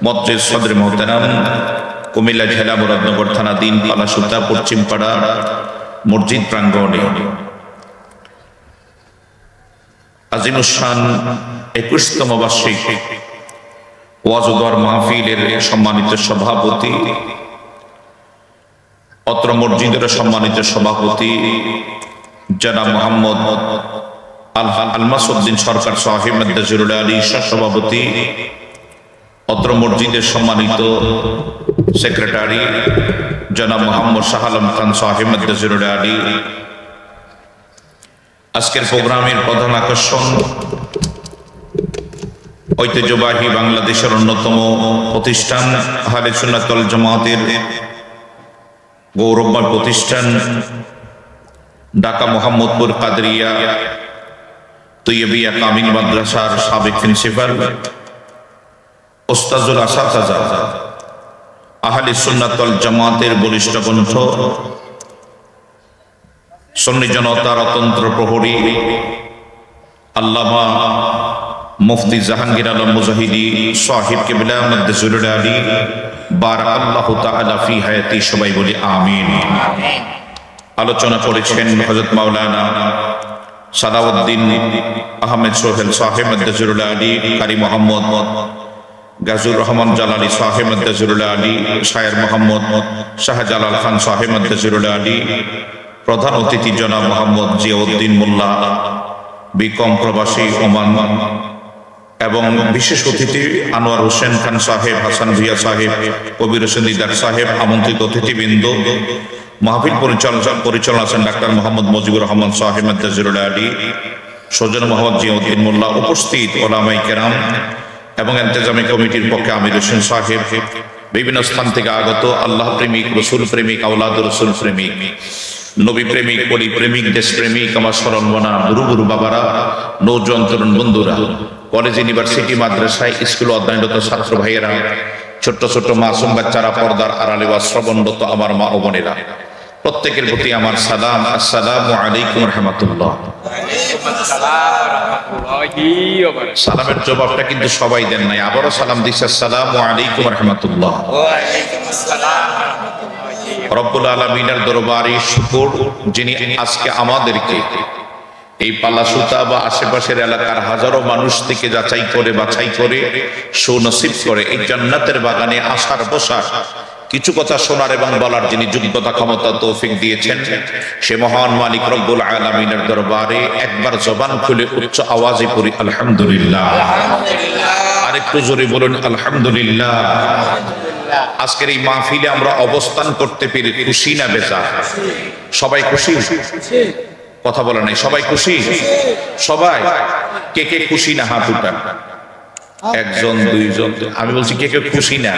মজলিস সদর মোহতারাম, কুমিল্লা জেলা মুরাদনগর থানা দিনপালা সুতা পশ্চিমপাড়া মসজিদ প্রাঙ্গণে আজিমুসান 21তম বার্ষিক ওয়াজ ও দোয়ার মাহফিলের সম্মানিত সভাপতি, অত্র মসজিদের সম্মানিত সভাপতি জনাব মোহাম্মদ আলমাসউদ্দিন সরকার সাহেব মাদ্দাজিরুল আলী, সভাপতি অত্র মসজিদের সম্মানিত সেক্রেটারি জনাব মোহাম্মদ শাহ আলম খান সাহেব মাদ্দাজিরুল আলী। আজকের প্রোগ্রামের প্রধান আকর্ষণ ঐতিহ্যবাহী বাংলাদেশের অন্যতম প্রতিষ্ঠান আহলে সুন্নাত ওয়াল জামাতের গৌরবময় প্রতিষ্ঠান ঢাকা মোহাম্মদপুর কাদরিয়া তৈয়বিয়া কামিল মাদ্রাসার সাবেক প্রিন্সিপাল ওস্তাজুল আসাতাজা, আহলে সুন্নাত ওয়াল জামাতের বলিষ্ঠ কণ্ঠ, সুন্নি জনতার অতন্ত্র প্রহরী আল্লামা মুফতি জাহাঙ্গীর আলম মুজাহিদি সাহিব কিবলা মাদ্দাজুল আলী বারাকাল্লাহু তাআলা ফি হায়াতি, সবাই বলি আমিন। আলোচনা করেছেন হযরত মাওলানা সাদাউদ্দিন আহমেদ সোহেল সাহেব মাদ্দাজুল আলী, কারি মোহাম্মদ গাজুর রহমান জালালি সাহেব মাদ্দাজুল আলী, শায়ের মোহাম্মদ শাহজালাল খান সাহেব মাদ্দাজুল আলী, প্রধান অতিথি জনাব মোহাম্মদ জিয়াউদ্দিন মোল্লা বিকম প্রবাসী ওমান, এবং বিশেষ অতিথি আনোয়ার হোসেন খান সাহেব, হাসান ভিয়া সাহেব, কবির হোসেন দিদার সাহেব, আমন্ত্রিত অতিথিবৃন্দ, মাহফিল পরিচালনা আছেন ডাক্তার মোহাম্মদ মুজিবুর রহমান সাহেব মাদ্দাজুল আলী, সৌজন মোহাম্মদ জিয়াউদ্দিন মোল্লা, উপস্থিত ওলামায়ে কেরাম এবং ইন্তেজামী কমিটির পক্ষে আমির হোসেন সাহেব, বিভিন্ন স্থান থেকে আগত আল্লাহ প্রেমিক, রসুল প্রেমিক, আওলাদ রসুল প্রেমিক, নবী প্রেমিক, পরি প্রেমিক, দেশ প্রেমিক, আমার স্মরণমনা গুরু গুরু বাবারা, নৌজওয়ান তরুণ বন্ধুরা, কলেজ, ইউনিভার্সিটি, মাদ্রাসায়, স্কুল অধ্যয়নরত ছাত্র ভাইয়েরা, ছোট্ট ছোট্ট মাসুম বাচ্চারা, পর্দার আড়ালে বা শ্রবণরত আমার মা ও বোনেরা, প্রত্যেকের প্রতি আমার সালাম। আসসালামু আলাইকুম রাহমাতুল্লাহ। সালামের জবাবটা কিন্তু সবাই দেন নাই, আবারও সালাম দিচ্ছে, আসসালামু আলাইকুম রাহমাতুল্লাহ। রব্বুল আলামিনের দরবারে শুকর, যিনি আজকে আমাদেরকে এই পালাসুতা বা আশেপাশের এলাকার হাজারো মানুষ থেকে যাচাই করে বাছাই করে সুনসিব করে এই জান্নাতের বাগানে আসার বসার, কিছু কথা শোনার এবং বলার যিনি যোগ্যতা ক্ষমতা তৌফিক দিয়েছেন, সে মহান মালিক রব্বুল আলামিনের দরবারে একবার জবান খুলে উচ্চ আওয়াজে পড়ি আলহামদুলিল্লাহ। আরেকটু জোরে বলুন আলহামদুলিল্লাহ। আজকের এই মাহফিলে আমরা অবস্থান করতে পেরে খুশি না বেজার? সবাই খুশি? কথা বলে নাই, সবাই খুশি? সবাই? কে কে খুশি না হাত উঠান। একজন দুইজন, আমি বলছি কে কে খুশি না,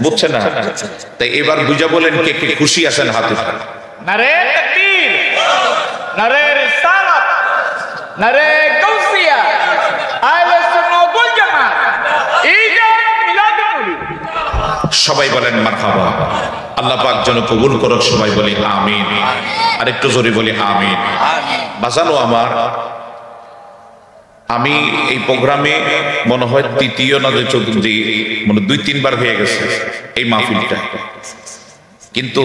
বুঝছে না? তাই এবার বুঝা বলেন কে কে খুশি আছেন, হাত উঠান। নারে তাকবীর, নারে রিসালাত, নারে গাউসিয়া, আহলে সুন্নাহ ওয়াল জামাত, ঈদ মিলাদুন নবী। সবাই বলেন মারহাবা। আল্লাহ পাক যেন কবুল করুক, সবাই বলি আমিন। আরেকটু জোরে বলি আমিন। বাজানো আমার, আমি এই প্রোগ্রামে মনে হয় তৃতীয় না যে চতুর্থ, মানে 2-3 বার হয়ে গেছে এই মাহফিলটা, কিন্তু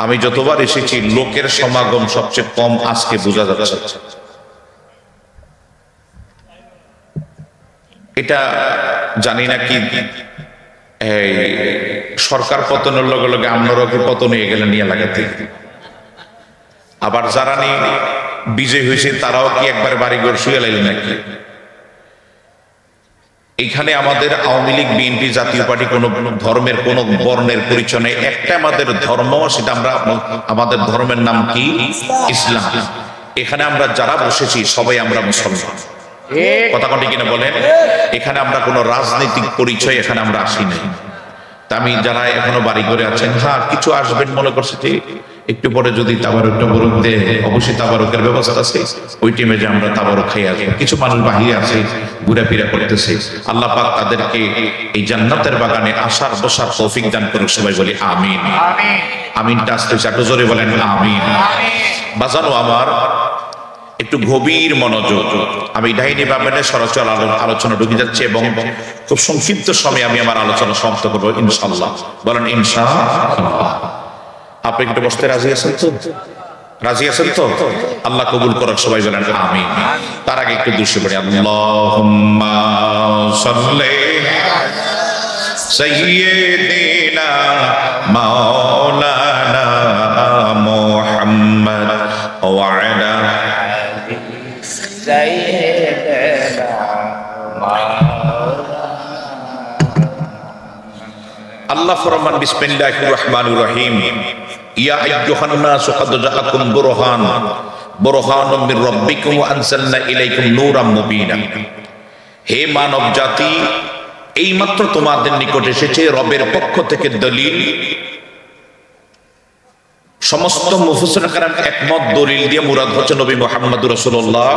আমি যতবার এসেছি লোকের সমাগম সবচেয়ে কম আজকে বোঝা যাচ্ছে। এটা জানি না কি সরকার পতনের লগে লগে আপনারাও কি পতন হয়ে গেলেন নিয়ে লাগাতে, আবার যারা নিয়ে বিজয় হয়েছে তারাও কি একবার বাড়িঘর শুয়ে লাইলেন নাকি? এইখানে আমাদের আওয়ামী লীগ, বিএনপি, জাতীয় পার্টি কোন ধর্মের কোন বর্ণের পরিচয় নেই। একটা আমাদের ধর্ম, সেটা আমরা, আমাদের ধর্মের নাম কি? ইসলাম। এখানে আমরা যারা বসেছি সবাই আমরা মুসলমান। কথা কটি কিনা বলেন? এখানে আমরা কোনো রাজনৈতিক পরিচয় এখানে আমরা আসি নাই। তা আমি যারা এখনো বাড়ি ঘরে আছেন, হ্যাঁ কিছু আসবেন মনে করছে যে একটু পরে যদি তাবারকটা বরক দেয়, অবশ্যই তাবারকের ব্যবস্থা আছে, ওই টিমে যে আমরা তাবারক খাই আসবো। কিছু মানুষ বাহিরে আছে, ঘুরাফেরা করতেছে, আল্লাহ পাক তাদেরকে এই জান্নাতের বাগানে আসার বসার তৌফিক দান করুক, সবাই বলি আমিন। আমিনটা আসতে একটু জোরে বলেন আমিন। বাজানো আমার, একটু গভীর মনোযোগ। আমি ডাইনি বামেনে সরাসরি আলোচনা ঢুকে যাচ্ছে এবং খুব সংক্ষিপ্ত সময়ে আমি আমার আলোচনা সমাপ্ত করবো ইনশাআল্লাহ। বলেন ইনশাআল্লাহ। আপনি একটু বসতে রাজি আছেন তো? রাজি আছেন তো? আল্লাহ কবুল করুক, সবাই বলেন আমিন। তার আগে একটু দুরূদ পড়ি। আল্লাহুম্মা সাল্লি সাইয়্যিদিনা মাওলানা মুহাম্মদ ওয়া আলা আল্লাহ ফরমান বিসমিল্লাহির রহমানির রহিম, ইয়া আইয়ুহান নাস ক্বাদ জাআকুম বুরহানুম মির রাব্বিকুম ওয়া আনজালনা ইলাইকুম নূরাম মুবিনা। হে মানব জাতি, এইমাত্র তোমাদের নিকট এসেছে রবের পক্ষ থেকে দলিল। সমস্ত মুফাসসিরিন کرام একমত, দলিল দিয়ে মুরাদ হচ্ছে নবী মুহাম্মদ রাসূলুল্লাহ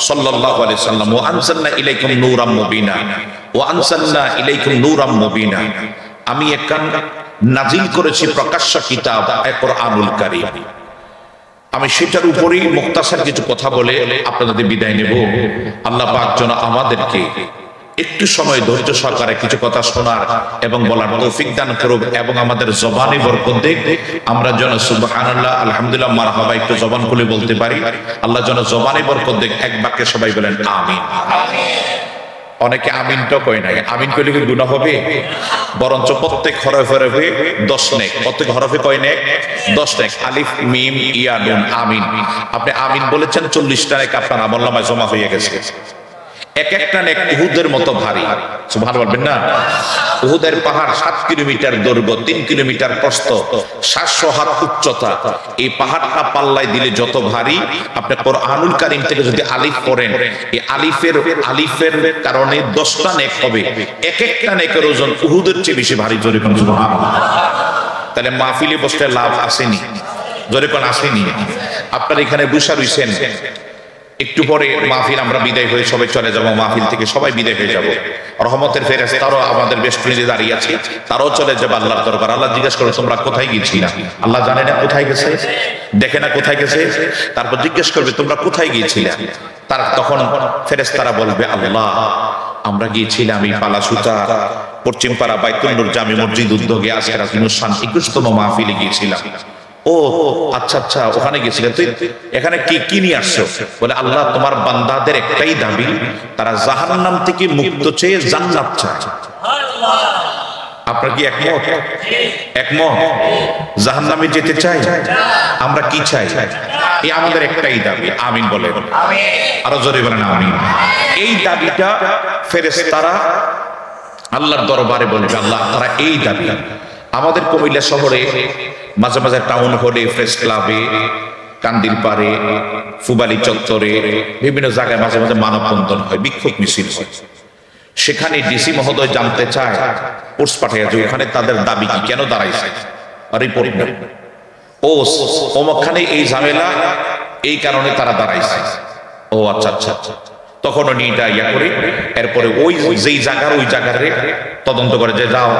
সাল্লাল্লাহু আলাইহি সাল্লাম। ওয়া আনজালনা ইলাইকুম নূরাম মুবিনা, ওয়া আনজালনা ইলাইকুম নূরাম মুবিনা। আমি একান নাজিল করেছি প্রকাশ্য কিতাব কুরআনুল কারীম। আমি সেটার উপরেই মুক্তাসার কিছু কথা বলে আপনাদের বিদায় নেব। আল্লাহ পাক যেন আমাদেরকে একটু সময় ধৈর্য সহকারে কিছু কথা শোনার এবং বলার তৌফিক দান করুক এবং আমাদের জবানে বরকত দেখ। আমরা যেন সুবহানাল্লাহ আলহামদুলিল্লাহ মারহাবা একটু জবান খুলে বলতে পারি। আল্লাহ যেন জবানে বরকত দেখ। এক বাক্যে সবাই বলেন আমিন। অনেকে আমিন তো কয় নাই, আমিন কইলে কি গুনাহ হবে? বরঞ্চ প্রত্যেক হরফে 10 নেক। প্রত্যেক হরফে কয় নেক? 10 নেক। আলিফ মিম ইয়া নুন আমিন। আপনি আমিন বলেছেন 40টা নেক আপনার আমলনামায় জমা হয়ে গেছে। এক একটা নেক উহুদের মতো ভারী। সুবহানাল্লাহ বলবেন না? উহুদের পাহাড় 7 কিলোমিটার দৈর্ঘ্য, 3 কিলোমিটার প্রস্থ, 700 হাত উচ্চতা। এই পাহাড়টা পাল্লায় দিলে যত ভারী, আপনি কোরআনুল কারীম থেকে যদি আলিফ পড়েন, এই আলিফের কারণে 10টা নেক হবে। এক একটা নেকের ওজন উহুদের চেয়ে বেশি ভারী। জোরে কোন সুবহানাল্লাহ। তাহলে মাহফিলে বসতে লাভ আসেনি? জোরে কোন আসেনি? আপনারা এখানে বসা রইছেন, একটু পরে মাহফিল আমরা বিদায় হয়ে সবাই চলে যাব। মাহফিল থেকে সবাই বিদায় হয়ে যাব। রহমতের ফেরেশতারাও আমাদের বেষ্টনীতে দাঁড়িয়ে আছে, তারাও চলে যাবে আল্লাহর দরবার। আল্লাহ জিজ্ঞাসা করে তোমরা কোথায় গিয়েছিলা? আল্লাহ জানে না কোথায় গেছে, দেখে না কোথায় গেছে। তারপর জিজ্ঞেস করবে তোমরা কোথায় গিয়েছিলা? তার তখন ফেরেশতারা বলবে আল্লাহ আমরা গিয়েছিলাম এই পালাসুতা পশ্চিমপাড়া বাইতুল নূর জামি মসজিদ উদ্যোগে আজকের অনুষ্ঠান 21তম মাহফিলে গিয়েছিলাম। ও আচ্ছা আচ্ছা, ওখানে গেছিলেন, তুই এখানে কি নিয়ে আসছো? বলে আল্লাহ তোমার বান্দাদের একটাই দাবি, তারা জাহান্নাম থেকে মুক্ত চেয়ে জান্নাত চায়। আপনারা কি একমত? একমত? জাহান্নামে যেতে চাই? আমরা কি চাই? এই আমাদের একটাই দাবি। আমিন বলেন। আরো জোরে বলেন আমিন। এই দাবিটা ফেরেশতারা আল্লাহর দরবারে বলবে আল্লাহ তারা এই দাবি। আমাদের কুমিল্লা শহরে মাঝে মাঝে টাউন হলে, প্রেস ক্লাবে, কান্দির পাড়ে, ফুবালি চত্বরে, বিভিন্ন জায়গায় মাঝে মাঝে মানববন্ধন হয়, বিক্ষোভ মিছিল হয়। সেখানে ডিসি মহোদয় জানতে চায়, পোস্ট পাঠায় যে ওখানে তাদের দাবি কি, কেন দাঁড়াইছে, রিপোর্ট নেই। ও অমুকখানে এই ঝামেলা, এই কারণে তারা দাঁড়াইছে। ও আচ্ছা আচ্ছা আচ্ছা। তখন উনি এটা ইয়া করে এরপরে ওই যেই জায়গার ওই জায়গার তদন্ত করে যে যাও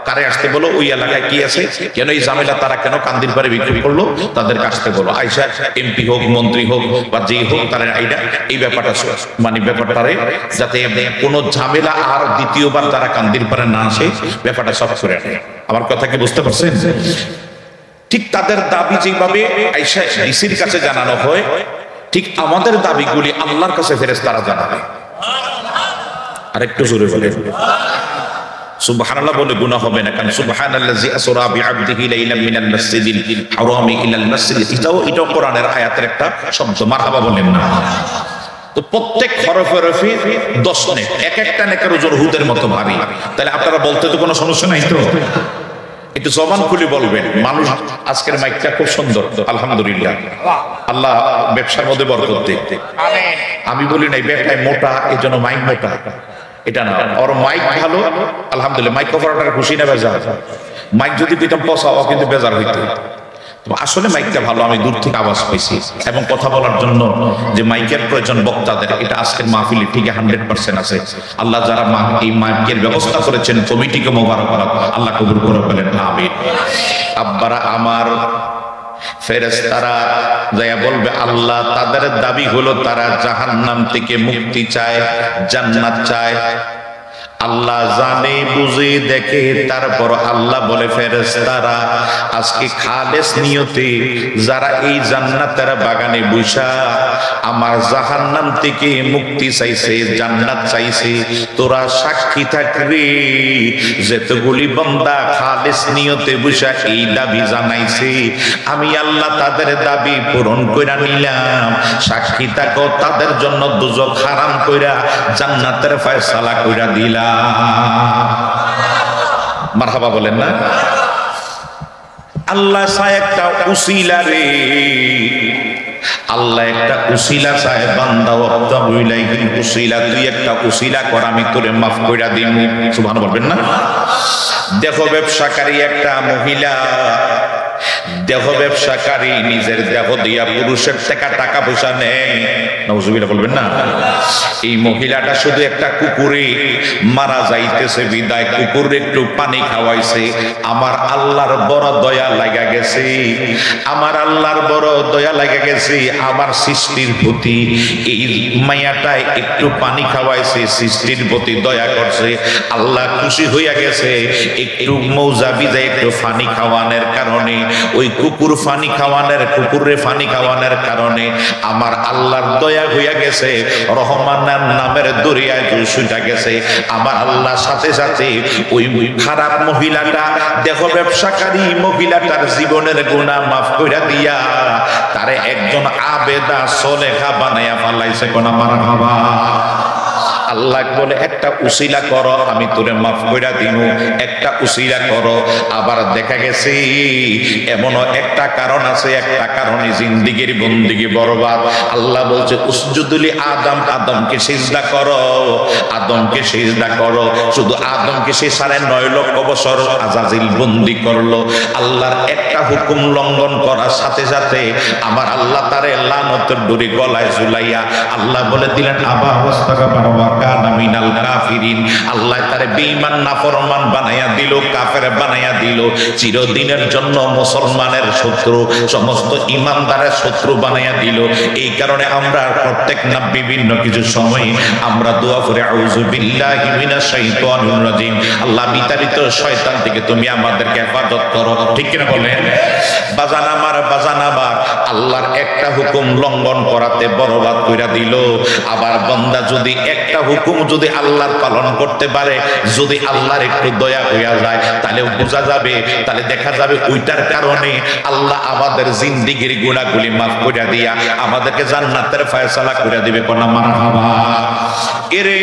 কারে আসতে বলো, ওই এলাকায় কি আছে, কেন এই ঝামেলা, তারা কেন কান্দির পারে বিক্রি করলো, তাদেরকে আসতে বলো। আইসা এমপি হোক, মন্ত্রী হোক বা যেই হোক, তারা আইডা এই ব্যাপারটা মানে ব্যাপারটারে যাতে কোনো ঝামেলা আর দ্বিতীয়বার তারা কান্দির পারে না আসে, ব্যাপারটা সব করে আনে। আমার কথা কি বুঝতে পারছেন? ঠিক তাদের দাবি যেভাবে আইসা ডিসির কাছে জানানো হয়, ঠিক আমাদের দাবিগুলি আল্লাহর কাছে ফেরেশতারা জানাবে। আরেকটু জোরে বলেন সুবহানাল্লাহ বলে গুনাহ হবে না, কারণ সুবহানাল্লাযী আসরা বিআবদিহি লাইলাম মিনাল মাসজিদিল হারামি ইলাল মাসজিদ, এটাও কোরআনের আয়াতের একটা শব্দ। মারহাবা বলেন না? তো প্রত্যেক হরফে 10 নেক, এক একটা নেকের ওজন উহুদের মতো ভারী। তাহলে আপনারা বলতে তো কোনো সমস্যা নাই তো? একটু জবান খুলে বলবেন। মানুষ আজকের মাইকটা খুব সুন্দর, আলহামদুলিল্লাহ। আল্লাহ ব্যবসার মধ্যে বরকত দেখ। আমি বলি নাই ব্যবসায় মোটা এই জন্য মাইক মোটা, এটা না। ওর মাইক ভালো, আলহামদুলিল্লাহ। মাইক অপারেটর খুশি না বেজার? মাইক যদি দিতাম পচা, ও কিন্তু বেজার হইতো। আসলে মাইকটা ভালো, আমি দূর থেকে আওয়াজ পাইছি। এবং কথা বলার জন্য যে মাইকের প্রয়োজন বক্তাদের, এটা আজকের মাহফিলে ঠিক 100% আছে। আল্লাহ যারা এই মাইকের ব্যবস্থা করেছেন, কমিটিকে মোবারকবাদ, আল্লাহ কবুল করে বলেন আমিন। আব্বারা আমার, ফেরেশতারা যায়া বলবে আল্লাহ তাদের দাবি হলো তারা জাহান্নাম থেকে মুক্তি চায়, জান্নাত চায়। আল্লাহ জানে, বুঝে, দেখে। তারপর আল্লাহ বলে ফেরেশতারা আজকে খালেস নিয়তে যারা এই জান্নাতের বাগানে বসা আমার জাহান্নাম থেকে মুক্তি চাইছে, জান্নাত চাইছে, তোরা সাক্ষী থাকবে যেতগুলি বান্দা খালেস নিয়তে বসা এই দাবি জানাইছে, আমি আল্লাহ তাদের দাবি পূরণ কইরা নিলাম। সাক্ষী থাকো, তাদের জন্য দুজক হারাম কইরা জান্নাতের ফয়সালা কইরা দিলাম। মারহাবা বলেন না? আল্লাহ চায় একটা উসিলা রে, আল্লাহ একটা উসিলা চায়। বান্দা ওয়াক্তা বইলাই উসিলা, তুই একটা উসিলা কর, আমি তোরে মাফ কইরা দিমু। সুবহানাল্লাহ বলবেন না? দেখো ব্যবসাকারী একটা মহিলা দেহ ব্যবসাকারী নিজের দেহ দিয়া পুরুষের থেকে টাকা পয়সা নেয়, নাউজুবিল্লাহ বলবেন না। এই মহিলাটা শুধু একটা কুকুরে মারা যাইতেছে বিদায় কুকুর একটু পানি খাওয়াইছে, আমার আল্লাহর বড় দয়া লাগা গেছে, আমার আল্লাহর বড় দয়া লাগা গেছে আমার সৃষ্টির প্রতি। এই মাইয়াটায় একটু পানি খাওয়াইছে, সৃষ্টির প্রতি দয়া করছে, আল্লাহ খুশি হইয়া গেছে। একটু মৌজা বিজা একটু পানি খাওয়ানোর কারণে, ওই কুকুর পানি খাওয়ানোর কুকুরে পানি খাওয়ানোর কারণে আমার আল্লাহর দয়া হইয়া গেছে, রহমানের নামের দরিয়ায় জুসুটা গেছে। আমার আল্লাহ সাথে সাথে ওই খারাপ মহিলাটা, দেহ ব্যবসাকারী মহিলাটার জীবনের গুনাহ মাফ কইরা দিয়া তারে একজন আবেদা সলেহা বানাইয়া ফালাইছে। কোন মারহাবা। আল্লাহ বলে একটা উসিলা করো আমি তোরে মাফ কইরা দিমু, একটা উসিলা করো। আবার দেখা গেছে এমনও একটা কারণ আছে, একটা কারণে জিন্দেগির বন্দিগি বরবাদ। আল্লাহ বলছে উসজুদুলি আদম, আদমকে সিজদা করো, আদমকে সিজদা করো। শুধু আদমকে সে 9.5 লক্ষ বছর আজাজিল বন্দি করলো। আল্লাহর একটা হুকুম লঙ্ঘন করার সাথে সাথে আমার আল্লাহ তারে লানতের দড়ি গলায় ঝুলাইয়া আল্লাহ বলে দিলেন আবা ওয়াস্তাগফারা কানা মিনাল কাফিরিন। আল্লাহ তারে বেঈমান নাফরমান বানাইয়া দিল, কাফের বানাইয়া দিল, চিরদিনের জন্য মুসলমানের শত্রু, সমস্ত ইমানদারের শত্রু বানাইয়া দিল। এই কারণে আমরা প্রত্যেক না বিভিন্ন কিছু সময় আমরা দোয়া করে আউযু বিল্লাহি মিনাশ শাইতানির রাজিম, আল্লাহ বিতাড়িত শয়তান থেকে তুমি আমাদেরকে হেফাজত করো। ঠিক কিনা বলেন? বাজান আমার, বাজান আমার, আল্লাহর একটা হুকুম লঙ্ঘন করাতে বরবাদ কইরা দিল। আবার বান্দা যদি একটা হুকুম যদি আল্লাহর পালন করতে পারে, যদি আল্লাহর একটু দয়া হইয়া যায়, তাহলে বোঝা যাবে, তাহলে দেখা যাবে ওইটার কারণে আল্লাহ আমাদের জিন্দেগির গুনাহগুলি মাফ করে দিয়া আমাদেরকে জান্নাতের ফয়সালা করে দিবে। কোন মারহাবা। এরে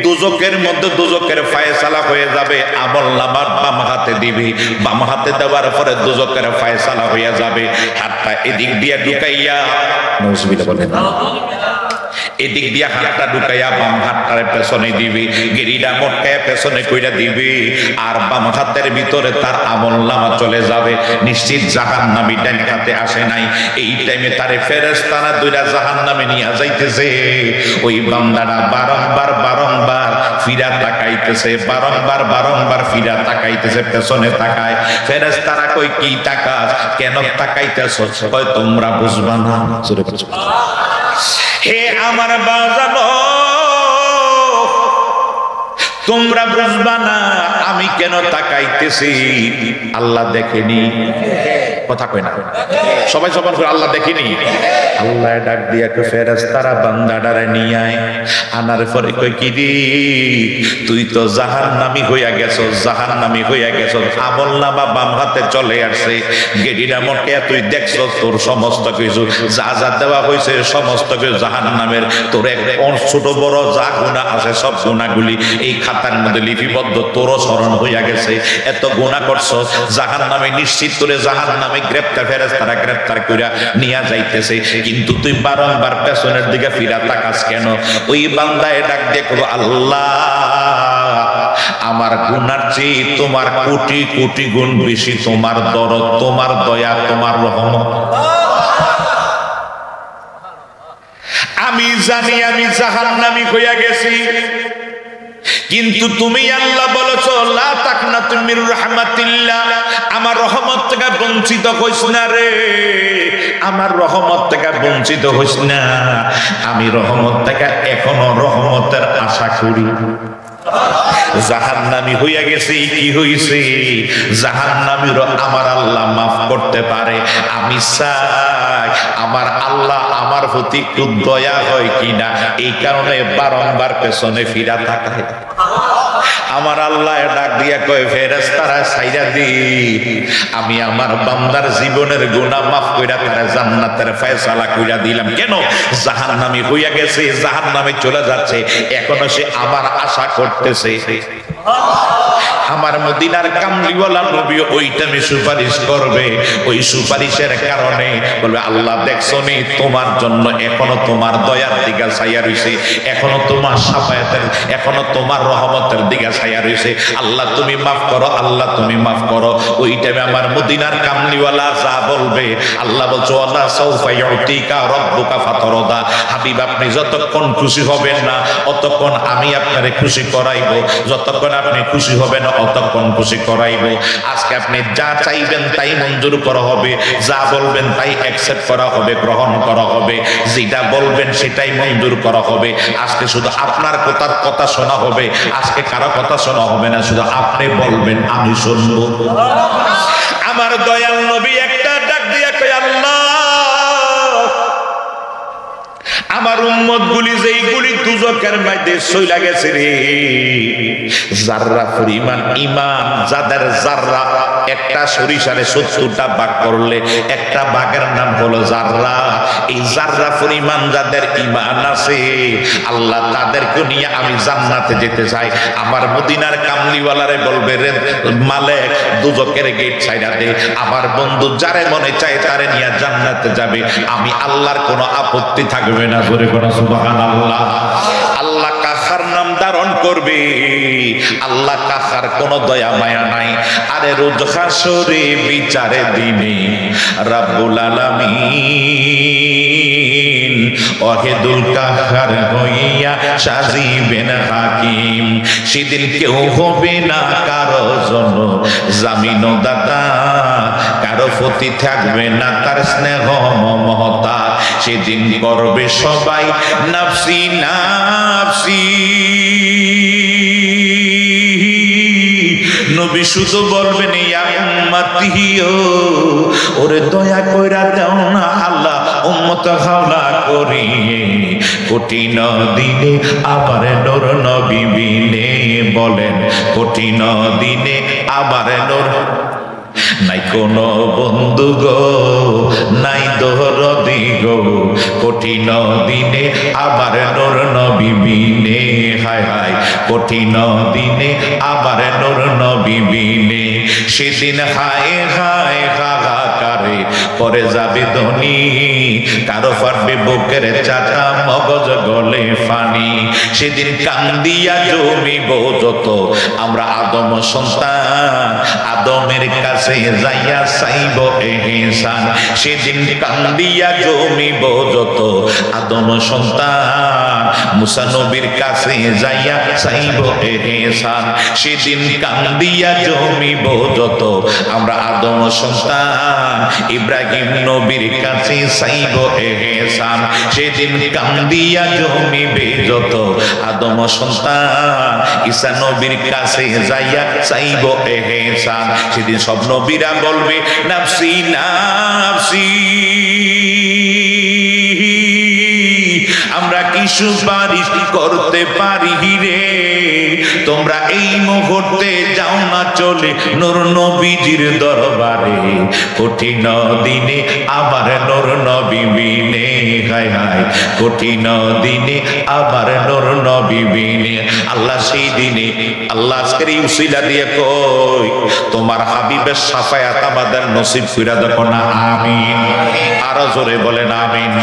দুজকের মধ্যে দুজকের ফয়সালা হয়ে যাবে, আমলনামার বাম হাতে দিবে, বাম হাতে দেওয়ার পরে দুজকের ফয়সালা হইয়া যাবে। হাতটা এদিক দিয়ে ঢুকাইয়া, নাউজুবিল্লাহ বলেন, এদিক দিয়া হাতটা ঢুকাইয়া বাম হাতটার পেছনে দিবি, গেরিটা মোটকায় পেছনে কইরা দিবি, আর বাম হাতের ভিতরে তার আমলনামা চলে যাবে। নিশ্চিত জাহান্নামী ডান হাতে আসে নাই, এই টাইমে তারে ফেরেশতারা দুইটা জাহান্নামে নিয়ে যাইতেছে। ওই বান্দাটা বারংবার বারংবার ফিরা তাকাইতেছে, বারংবার বারংবার ফিরা তাকাইতেছে, পেছনে তাকায়। ফেরেশতারা কই কি তাকাস, কেন তাকাইতেছ? কয় তোমরা বুঝবা না। জোরে বুঝবা। হে আমার বাজানো, তোমরা বুঝবা না আমি কেন তাকাইতেছি। আল্লাহ দেখেনি? কথা কয় না সবাই, সবার করে আল্লাহ দেখেনি? আল্লাহ ডাক দিয়া কই ফেরেশতারা বান্দাটারে নিয়ে আয়। আনার পরে কই কি রে, তুই তো জাহান্নামী হইয়া গেছস, জাহান্নামী হইয়া গেছস। আমলনামা বাম হাতে চলে আসছে, গেডিরা মোটে তুই দেখছস তোর সমস্ত কিছু যা যা দেওয়া হয়েছে সমস্ত কিছু জাহান্নামের। তোর এক ছোট বড় যা গুনাহ আছে সব গুনাহগুলি এই খাতার মধ্যে লিপিবদ্ধ, তোরও স্মরণ হইয়া গেছে। এত গুনাহ করছস, জাহান্নামে নিশ্চিত করে জাহান্নামে গ্রেপ্তার, ফেরেশতারা গ্রেপ্তার কইরা নিয়া যাইতেছে, কিন্তু তুই বারংবার পেছনের দিকে ফিরা তাকাস কেন? ওই বান্দায় ডাক দেখো, আল্লাহ আমার গুনার চেয়ে তোমার কোটি কোটি গুণ বেশি তোমার দরদ, তোমার দয়া, তোমার রহমত। আমি জানি আমি জাহান্নামী হইয়া গেছি, কিন্তু তুমি আল্লাহ বলেছো লা তাকনাতু মির রাহমাতিল্লাহ, আমার রহমত থেকে বঞ্চিত হইস না রে, আমার রহমত থেকে বঞ্চিত হইস না। আমি রহমত থেকে এখনো রহমতের আশা করি। জাহান্নামী হইয়া গেছে, কি হইছে? জাহান্নামীর আমার আল্লাহ মাফ করতে পারে। আমি চাই আমার আল্লাহ আমার প্রতি একটু দয়া হয় কিনা, এই কারণে বারংবার পেছনে ফিরা তাকায়। আমার আল্লাহ ডাক দিয়া কয় ফেরেশতারা ছাইরা দি, আমি আমার বান্দার জীবনের গুনাহ মাফ কইরা তারে জান্নাতের ফয়সালা কইরা দিলাম। কেন? জাহান্নামী হইয়া গেছে, জাহান্নামে চলে যাচ্ছে, এখনো সে আমার আশা করতেছে। আমার মদিনার কামলিওয়ালা নবী ওইটা সুপারিশ করবে। ওই সুপারিশের কারণে বলবে আল্লাহ দেখছো নি তোমার জন্য এখনো তোমার দয়ার দিকে ছায়া রইছে, এখনো তোমার শাফায়াতের, এখনো তোমার রহমতের দিকে ছায়া রইছে। আল্লাহ তুমি মাফ করো, আল্লাহ তুমি মাফ করো। ওই টাইমে আমার মদিনার কামলিওয়ালা যা বলবে, আল্লাহ বলছো আল্লাহ সাউফা ইউতিকা রাব্বুকা ফাতরদা। হাবিব আপনি যতক্ষণ খুশি হবেন না অতক্ষণ আমি আপনারে খুশি করাইবো, যতক্ষণ আপনি খুশি হবেন অতক্ষণ খুশি করাইবো। আজকে আপনি যা চাইবেন তাই মঞ্জুর করা হবে, যা বলবেন তাই অ্যাকসেপ্ট করা হবে, গ্রহণ করা হবে, যেটা বলবেন সেটাই মঞ্জুর করা হবে। আজকে শুধু আপনার কথা শোনা হবে, আজকে কারো কথা শোনা হবে না, শুধু আপনি বলবেন আমি শুনবো। আমার দয়াল নবী একটা ডাক দিয়া কই আল্লাহ আমার উম্মত গুলি যেইগুলি দুজকের মধ্যে চইলা গেছে রে, জাররা পরিমাণ ঈমান যাদের, জাররা একটা সরিষারে 70টা ভাগ করলে একটা ভাগের নাম হলো জাররা। এই জাররা পরিমাণ যাদের ঈমান আছে আল্লাহ তাদেরকে নিয়ে আমি জান্নাতে যেতে চাই। আমার মদিনার কামলিওয়ালারে বলবে রে মালিক দুজকের গেট ছাইড়া দে, আমার বন্ধু যারে মনে চায় তারে নিয়ে জান্নাতে যাবে, আমি আল্লাহর কোনো আপত্তি থাকবে না। জোরে করে সুবহানাল্লাহ। আল্লাহ কাহার নাম ধারণ করবে, আল্লাহ কাহার কোনো দয়া মায়া নাই। আরে রোজ হাসরে বিচারে দিনে রাব্বুল আলামিন ওয়াহিদুল কাহার হইয়া সাজিবেন হাকিম। সেদিন কেউ হবে না কারো জন্য জামিন দাতা, কারো প্রতি থাকবে না তার স্নেহ মমতা। সেদিন করবে সবাই নাফসি নাফসি, নবী শুধু বলবেন ইয়া উম্মতি ওরে দয়া কইরা দাও না আল্লাহ উম্মত হাওলা করি। কঠিন দিনে আবার নূর নবী বিনে, বলেন কঠিন দিনে আবার নূর নাই কোনো বন্ধু গো, নাই দরদি গো, কঠিন দিনে আবার নূর নবী বিনে। হায় হায় কঠিন দিনে আবার নূর নবী বিনে। সেদিন হায় হায় হাহাকারে পরে যাবে ধনী, কারো ফাটবে বুকের চাটা মগজ গলে ফানি। সেদিন কান্দিয়া জমিব যত আমরা আদম সন্তান, আদমের কাছে যাইয়া চাইব এহসান। সেদিন কান্দিয়া জমিব যত আদম সন্তান, মুসা নবীর কাছে যাইয়া চাইব এহসান। সেদিন কান্দিয়া জমিব যত আমরা আদম সন্তান, ইব্রাহিম নবীর কাছে চাইব এহসান। সেদিন কান্দিয়া জমিবে যত আদম সন্তান, ঈসা নবীর কাছে যাইয়া চাইব এহসান। সেদিন সব নবীরা বলবে নাফসি নাফসি, আমরা কি সুপারিশ করতে পারি রে? তোমরা এই মুহূর্তে যাও না চলে নূর নবীজির দরবারে, কঠিন দিনে আবার নূর নবী বিনে। হায় হায় কঠিন দিনে আবার নূর নবী বিনে। আল্লাহ সেই দিনে আল্লাহ আজকের এই উসিলা দিয়ে কই তোমার হাবিবের শাফায়াত আমাদের নসিব কইরা দেখো না, আমিন। আরো জোরে বলেন আমিন।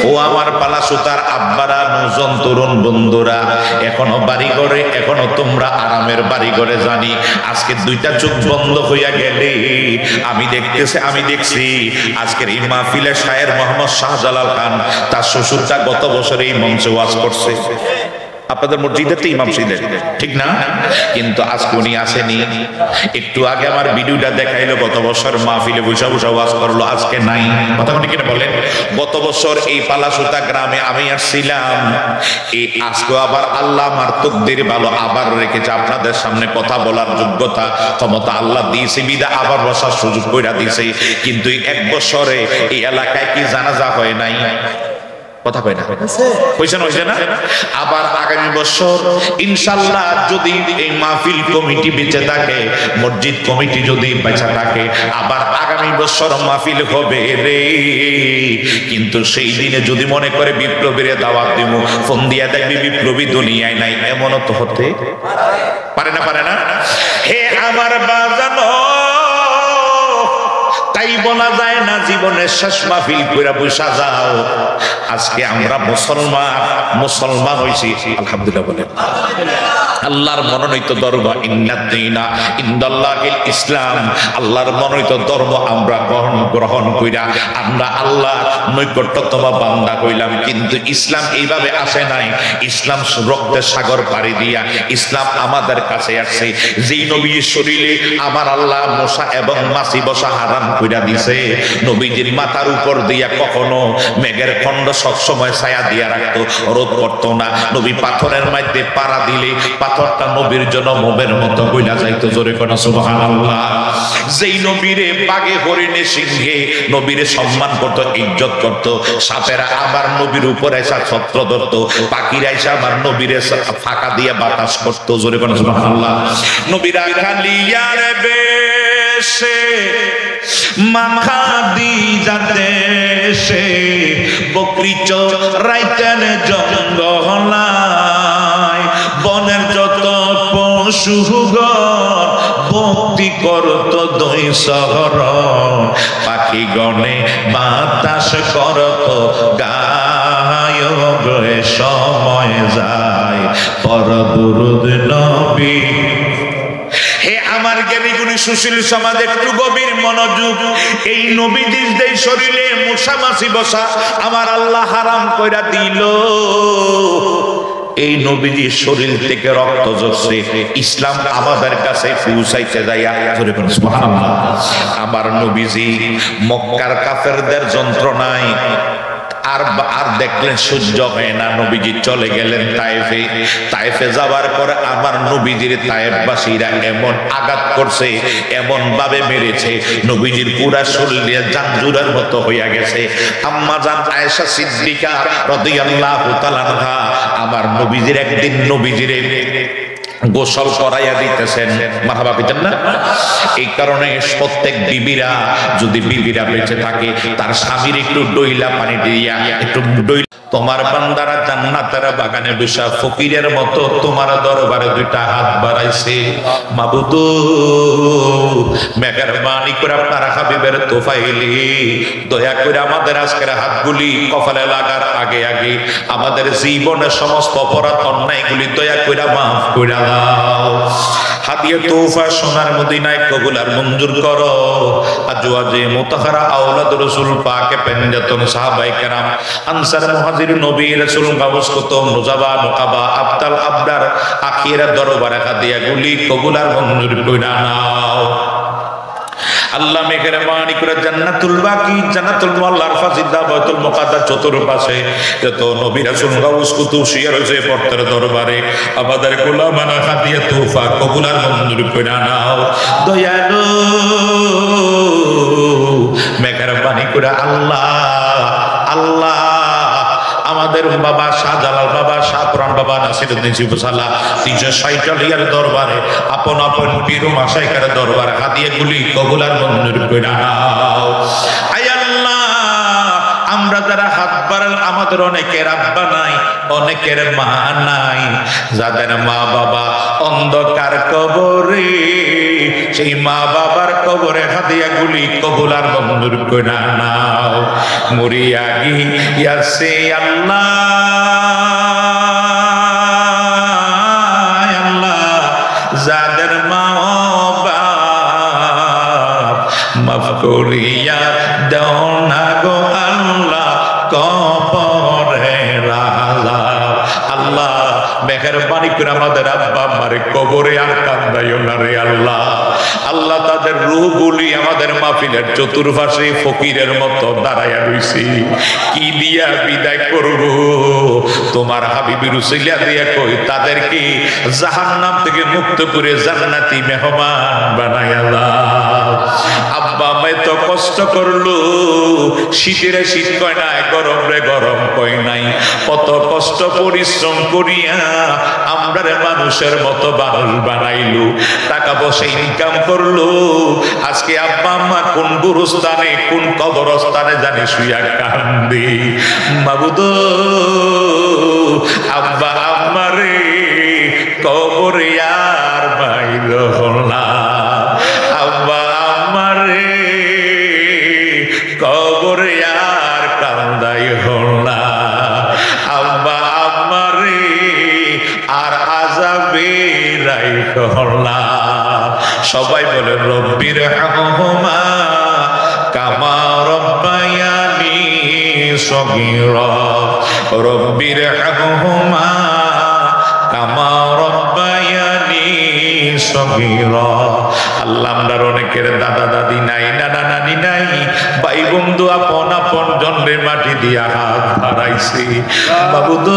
ও আমার পালা সুতার আব্বারা, নজন তরুণ বন্ধুরা, এখনো বাড়ি ঘরে, এখনো তোমরা আরামের বাড়ি ঘরে জানি। আজকে দুইটা চোখ বন্ধ হইয়া গেলে আমি দেখছি আজকের এই মাহফিলে শায়ের মোহাম্মদ শাহজালাল খান তার শ্বশুরটা গত বছর এই মঞ্চে ওয়াজ করছে। আপনাদের মসজিদের তো ইমাম ছিলেন ঠিক না, কিন্তু আজকে উনি আসেনি। একটু আগে আমার ভিডিওটা দেখাইলো, গত বছর মাহফিলে বসা বসা ওয়াজ করলো, আজকে নাই। কথা বলি কিনা বলেন? গত বছর এই পালাসুতা গ্রামে আমি আসছিলাম, এই আজকে আবার আল্লাহ আমার তকদির ভালো আবার রেখেছে, আপনাদের সামনে কথা বলার যোগ্যতা ক্ষমতা আল্লাহ দিয়েছে, বিদা আবার বসার সুযোগ কইরা দিয়েছে। কিন্তু এক বছরে এই এলাকায় কি জানাজা হয় নাই? কথা কয় না, হইছে না? আবার আগামী বছর ইনশাআল্লাহ যদি এই মাহফিল কমিটি বেঁচে থাকে, মসজিদ কমিটি যদি বেঁচে থাকে, আবার আগামী বছর মাহফিল হবে রে। কিন্তু সেই দিনে যদি মনে করে বিপ্লবীর দাওয়াত দিব, ফোন দিয়া দেখবি বিপ্লবী দুনিয়ায় নাই, এমনও তো হতে পারে না হে আমার বাজানো তাই বলা যায় না জীবনের শেষ মাহফিল কইরা বসা যাও আজকে আমরা মুসলমান হইছি আলহামদুলিল্লাহ বলেন আল্লাহর মনোনীত ধর্ম ইন্নাদ্দীনা ইনদাল্লাহিল ইসলাম আল্লাহর মনোনীত ধর্ম আমরা গ্রহণ কইরা আমরা আল্লাহ নৈকট্যতম বান্দা কইলাম কিন্তু ইসলাম এইভাবে আসে নাই ইসলাম রক্তের সাগর পাড়ি দিয়া ইসলাম আমাদের কাছে আসছে যেই নবীর শরীরে আমার আল্লাহ মশা এবং মাছি বসা হারাম কইরা দিছে নবীজির মাথার উপর দিয়া কখনো মেঘের খণ্ড সবসময় ছায়া দিয়া রাখতো রোদ পড়তো না নবী পাথরের মধ্যে পাড়া দিলে পাথরটা নবীর জন্য মোমের মতো বইলা যাইতো জোরে কোন সুবহানাল্লাহ যেই নবীরে বাগে হরিণে সিংহে নবীরে সম্মান করত ইজ্জত করত সাপেরা আবার নবীর উপর এসে ছত্র ধরতো পাখিরা এসে আমার নবীরে ফাঁকা দিয়ে বাতাস করত জোরে কোন সুবহানাল্লাহ নবীরা খালিয়ার বেশে মাখা দি যাতে সে বকরি চরাইতেন জঙ্গলায় বনের যত পশু ভক্তি করত দুই শহর পাখি গণে বাতাস করত গায়ক সময় যায় পর দুরুদ নবী হে আমার জ্ঞানী গুণী সুশীল সমাজ একটু গভীর মনোযোগ এই নবীজির যেই শরীরে মশা মাছি বসা আমার আল্লাহ হারাম কইরা দিল এই নবীজির শরীর থেকে রক্ত ঝরছে ইসলাম আমাদের কাছে পৌঁছাইতে যাইয়া জোরে বলুন সুবহানাল্লাহ আমার নবীজি মক্কার কাফেরদের যন্ত্রণায় আর দেখলেন সহ্য হয় না নবীজি চলে গেলেন তায়েফে যাওয়ার পরে আমার নবীজির তায়েফবাসীরা এমন আঘাত করছে এমন ভাবে মেরেছে নবীজির পুরা শরীরে জাঞ্জুরের মতো হইয়া গেছে আম্মা জান আয়েশা সিদ্দিকা রাদিয়াল্লাহু তাআলা আনহা আমার নবীজির একদিন নবীজিরে গোসল করাইয়া দিতেছেন মারহাবা কইতেন না এই কারণে প্রত্যেক বিবিরা যদি বিবিরা বেঁচে থাকে তার স্বামীর একটু ডইলা পানি দিয়া একটু ডইলা তোমার বান্দারা জান্নাতের বাগানে বসা ফকিরের মতো তোমার দরবারে দুইটা হাত বাড়াইছে মাবুদ মেহেরবানি করে আপনার হাবিবের তোফাইলি দয়া করে আমাদের আজকের হাতগুলি কপালে লাগার আগে আগে আমাদের জীবনের সমস্ত অপরাধ অন্যায়গুলি দয়া করে মাফ করে দাও হাদিয়া তোফা সোনার মদিনায় কবুল আর মঞ্জুর করো আজওয়াজে মুতাহহারা আওলাদ রাসূল পাকে পেনজাতুন সাহাবায়ে কেরাম আনসার মুহাজির নবী রাসূল গাউস কুতুব মুজাবা মুকাবা আবতাল আবদার আখিরা দরবারে হাদিয়া গুলি কবুল আর মঞ্জুর কইরা নাও আল্লাহ মেহেরবানি করে জান্নাতুল বাকি জান্নাতুল মুআল্লার ফাজিদা বাইতুল মুকাদ্দাস চতুর্পাশে যত নবী রাসূল গাউস কুতুব শুয়ে রয়েছে পর্দার দরবারে আমাদের গোলামানা হাদিয়া তোফা কবুল আর মঞ্জুর কইরা নাও দয়ালু মেহেরবানি করে আল্লাহ আমাদের বাবা শাহজালাল বাবা শাহপুরান বাবা নাসিরউদ্দিন শিবসালা 360 দরবারে আপন আপন পীর মাশায়েখের দরবারে হাদিয়াগুলি কবুল আর মঞ্জুর কইরা নাও আয় আল্লাহ আমরা যারা হাত বাড়াল আমাদের অনেকের আব্বা নাই অনেকের মা নাই যাদের মা বাবা অন্ধকার কবরে সেই মা বাবার কবরে হাদিয়াগুলি কবুল আর মঞ্জুর কইরা নাও মরিয়া গিয়াছে আল্লাহ যাদের মা বাপ মাফ করিয়া দাও না গো আল্লাহ কবরে রাজা আল্লাহ মেহেরবানি করে আমাদের আব্বা আম্মারে কবরে আর কান্দাইও না রে আল্লাহ আল্লাহ তাদের রূহগুলি আমাদের মাহফিলের চতুর্পাশে ফকিরের মতো দাঁড়াইয়া রইছি কি দিয়া বিদায় করব তোমার হাবিবের উসিলা দিয়া কই তাদেরকে জাহান্নাম থেকে মুক্ত করে জান্নাতি মেহমান বানায়া দাও আব্বা আম্মা তো কষ্ট করলো শীতের শীত কয় নাই গরম রে গরম কয় নাই কত কষ্ট পরিশ্রম করিয়া আমরা মানুষের মতো মানুষ বানাইলো টাকা পয়সা ইনকাম করলো আজকে আব্বা আম্মা কোন গুরুস্থানে কোন কবরস্থানে জানি শুইয়া কান্দি মাবুদ আব্বা আম্মা রে কবরে আর হল না। আব্বা আমারে কবরে আর কান্দাই হল না। আব্বা আমারে আর আযাবে রাইখ হল না। সবাই বলে রব্বির হামহুমা কামা রব্বায়ানি সগীরা। রব্বির হামহুমা কামা রব্বায়ানি সগীরা। আল্লাহ, আমরার অনেকের দাদা দাদি নাই, নানা নানি নাই, ভাই বন্ধু আপন আপন জন্মের মাটি দিয়া হাত বাড়াইছি। বাবুদ,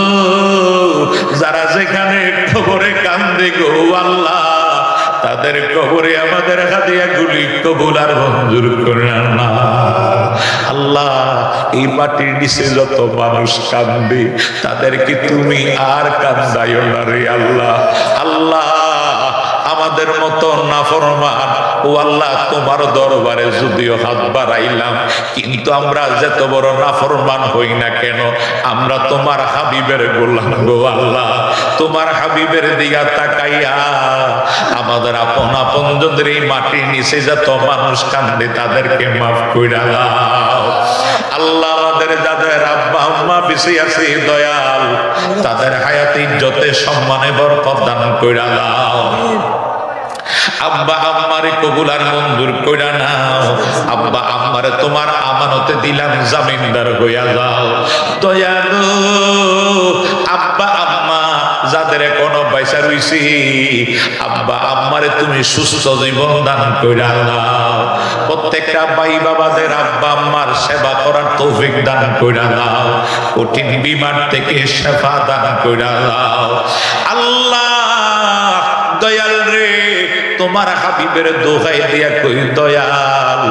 যারা যেখানে কবরে কান্দে গো আল্লাহ, তাদের কবরে আমাদের হাতিয়া গুলি কবুল আর মঞ্জুর করেন না। আল্লাহ, এই মাটির নিচে যত মানুষ কান্দে তাদেরকে তুমি আর কান্দাইও না রে আল্লাহ। আল্লাহ, আমাদের মতো নাফরমান ও আল্লাহ, তোমার দরবারে যদিও হাত বাড়াইলাম, কিন্তু আমরা যত বড় নাফরমান হই না কেন, আমরা তোমার হাবিবের গোলাম গো আল্লাহ। তোমার হাবিবের দিকে তাকাইয়া আমাদের আপন আপন জনদের এই মাটির নিচে যত মানুষ কান্দে তাদেরকে মাফ কইরা দাও আল্লাহ। আমাদের যাদের আব্বা আম্মা বেঁচে আছে দয়াল, তাদের হায়াতে ইজ্জতে সম্মানে বরকত দান কইরা দাও। আব্বা আম্মারে কবুল আর মঞ্জুর কইরা নাও। আব্বা আম্মারে তোমার আমানতে দিলাম, জামিনদার হইয়া যাও দয়ালু। আব্বা আম্মা যাদের এখনো বাইসা রইছি, আব্বা আম্মারে তুমি সুস্থ জীবন দান কইরা দাও। প্রত্যেকটা ভাই বাবাদের আব্বা আম্মার সেবা করার তৌফিক দান কইরা দাও। কঠিন বিমার থেকে সেবা দান কইরা দাও আল্লাহ। দয়াল রে, তোমার হাবিবের দোহাই দিয়া কই দয়াল,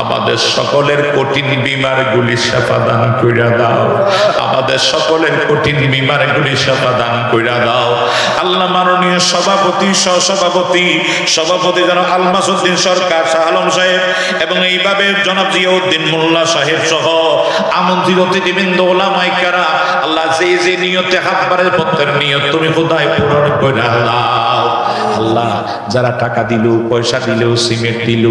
আমাদের সকলের কঠিন বিমার গুলি সেবা দান কইরা দাও। আমাদের সকলের কঠিন বিমার গুলি সেবা দান কইরা দাও আল্লাহ। মাননীয় সভাপতি, সহসভাপতি, সভাপতি জনাব আলমাসউদ্দিন সরকার শাহ আলম সাহেব এবং এইভাবে জনাব জিয়াউদ্দিন মোল্লা সাহেব সহ আমন্ত্রিত অতিথিবৃন্দ, ওলামায়ে কেরাম, আল্লাহ যে যে নিয়তে হাত বাড়ায় প্রত্যেক নিয়ত তুমি খোদায় পূরণ কইরা দাও আল্লাহ। যারা টাকা দিল, পয়সা দিল, সিমেন্ট দিল,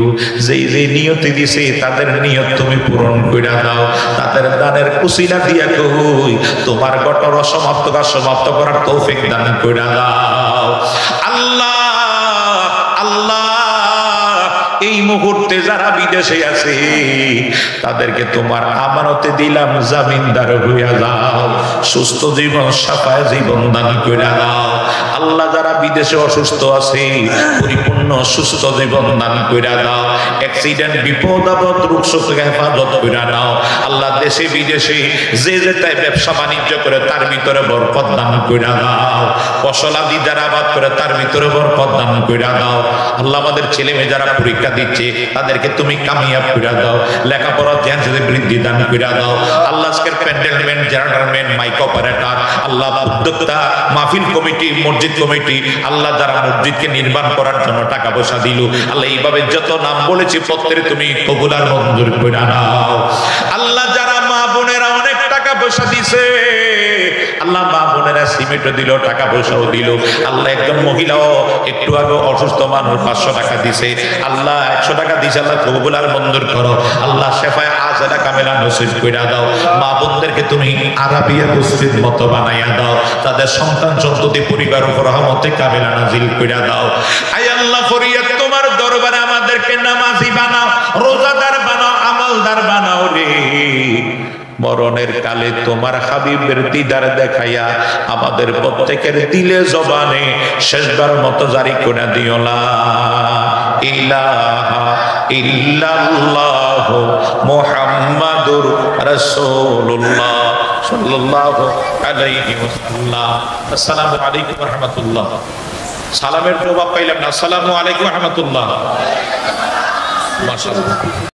যেই যে নিয়তে দিছে তাদের নিয়ত তুমি পূরণ কইরা দাও। তাদের দানের উসিলা দিয়া কই তোমার গঠন সমাপ্ত কাজ সমাপ্ত করার তৌফিক দান কইরা দাও আল্লাহ। আল্লাহ, এই মুহূর্তে যারা বিদেশে আছে তাদেরকে তোমার আমানতে দিলাম, জামিনদার হইয়া যাও। সুস্থ জীবন, সাফায় জীবন দান কইরা দাও আল্লাহ। যারা বিদেশে অসুস্থ আছে পরিপূর্ণ সুস্থ জীবন দান কইরা দাও। অ্যাক্সিডেন্ট, বিপদ আপদ, রোগ শোক থেকে হেফাজত কইরা দাও আল্লাহ। দেশে বিদেশে যে যেটাই ব্যবসা বাণিজ্য করে তার ভিতরে বরকত দান কইরা দাও। ফসল আদি যারা আবাদ করে তার ভিতরে বরকত দান কইরা দাও আল্লাহ। আমাদের ছেলে মেয়ে যারা পরীক্ষা দিচ্ছে তাদেরকে তুমি কামিয়াব কইরা দাও। লেখাপড়া জ্ঞান যদি বৃদ্ধি দান কইরা দাও আল্লাহ। আজকের প্যান্ডেলম্যান, জেনারেলম্যান, মাইক অপারেটর আল্লাহ, উদ্যোক্তা, মাহফিল কমিটি, মসজিদ কমিটি আল্লাহ, যারা মসজিদকে নির্মাণ করার জন্য টাকা পয়সা দিল আল্লাহ, এইভাবে যত নাম বলেছি প্রত্যেকে তুমি কবুল আর মঞ্জুর কইরা নাও আল্লাহ। যারা মা বোনেরা অনেক টাকা পয়সা দিছে আল্লাহ, মা বোনেরা সিমেন্টও দিল, টাকা পয়সাও দিল আল্লাহ। একজন মহিলাও একটু আগে অসুস্থ মানুষ 500 টাকা দিছে আল্লাহ, 100 টাকা দিছে আল্লাহ, কবুল আর মঞ্জুর করো আল্লাহ। শেফায়ে আজলা কামেলা নসিব কইরা দাও। মা বোনদেরকে তুমি আরাবিয়া মসজিদ মতো বানাইয়া দাও। তাদের সন্তান সন্ততি পরিবার উপর রহমতে কামেলা নাজিল কইরা দাও। আয় আল্লাহ, ফরিয়াদ তোমার দরবারে আমাদেরকে নামাজি বানাও, রোজাদার বানাও, আমলদার বানাও রে। মরণের কালে তোমার হাবিবের দিদার দেখাইয়া আমাদের প্রত্যেকের দিলে জবানে শেষবার মতো জারি করে দিও লা ইলাহা ইল্লাল্লাহু মুহাম্মাদুর রাসূলুল্লাহ সাল্লাল্লাহু আলাইহি ওয়াসাল্লাম। আসসালামু আলাইকুম ওয়া রাহমাতুল্লাহ। সালামের জবাব পাইলাম না। আসসালামু আলাইকুম ওয়া রাহমাতুল্লাহ। মাশাআল্লাহ।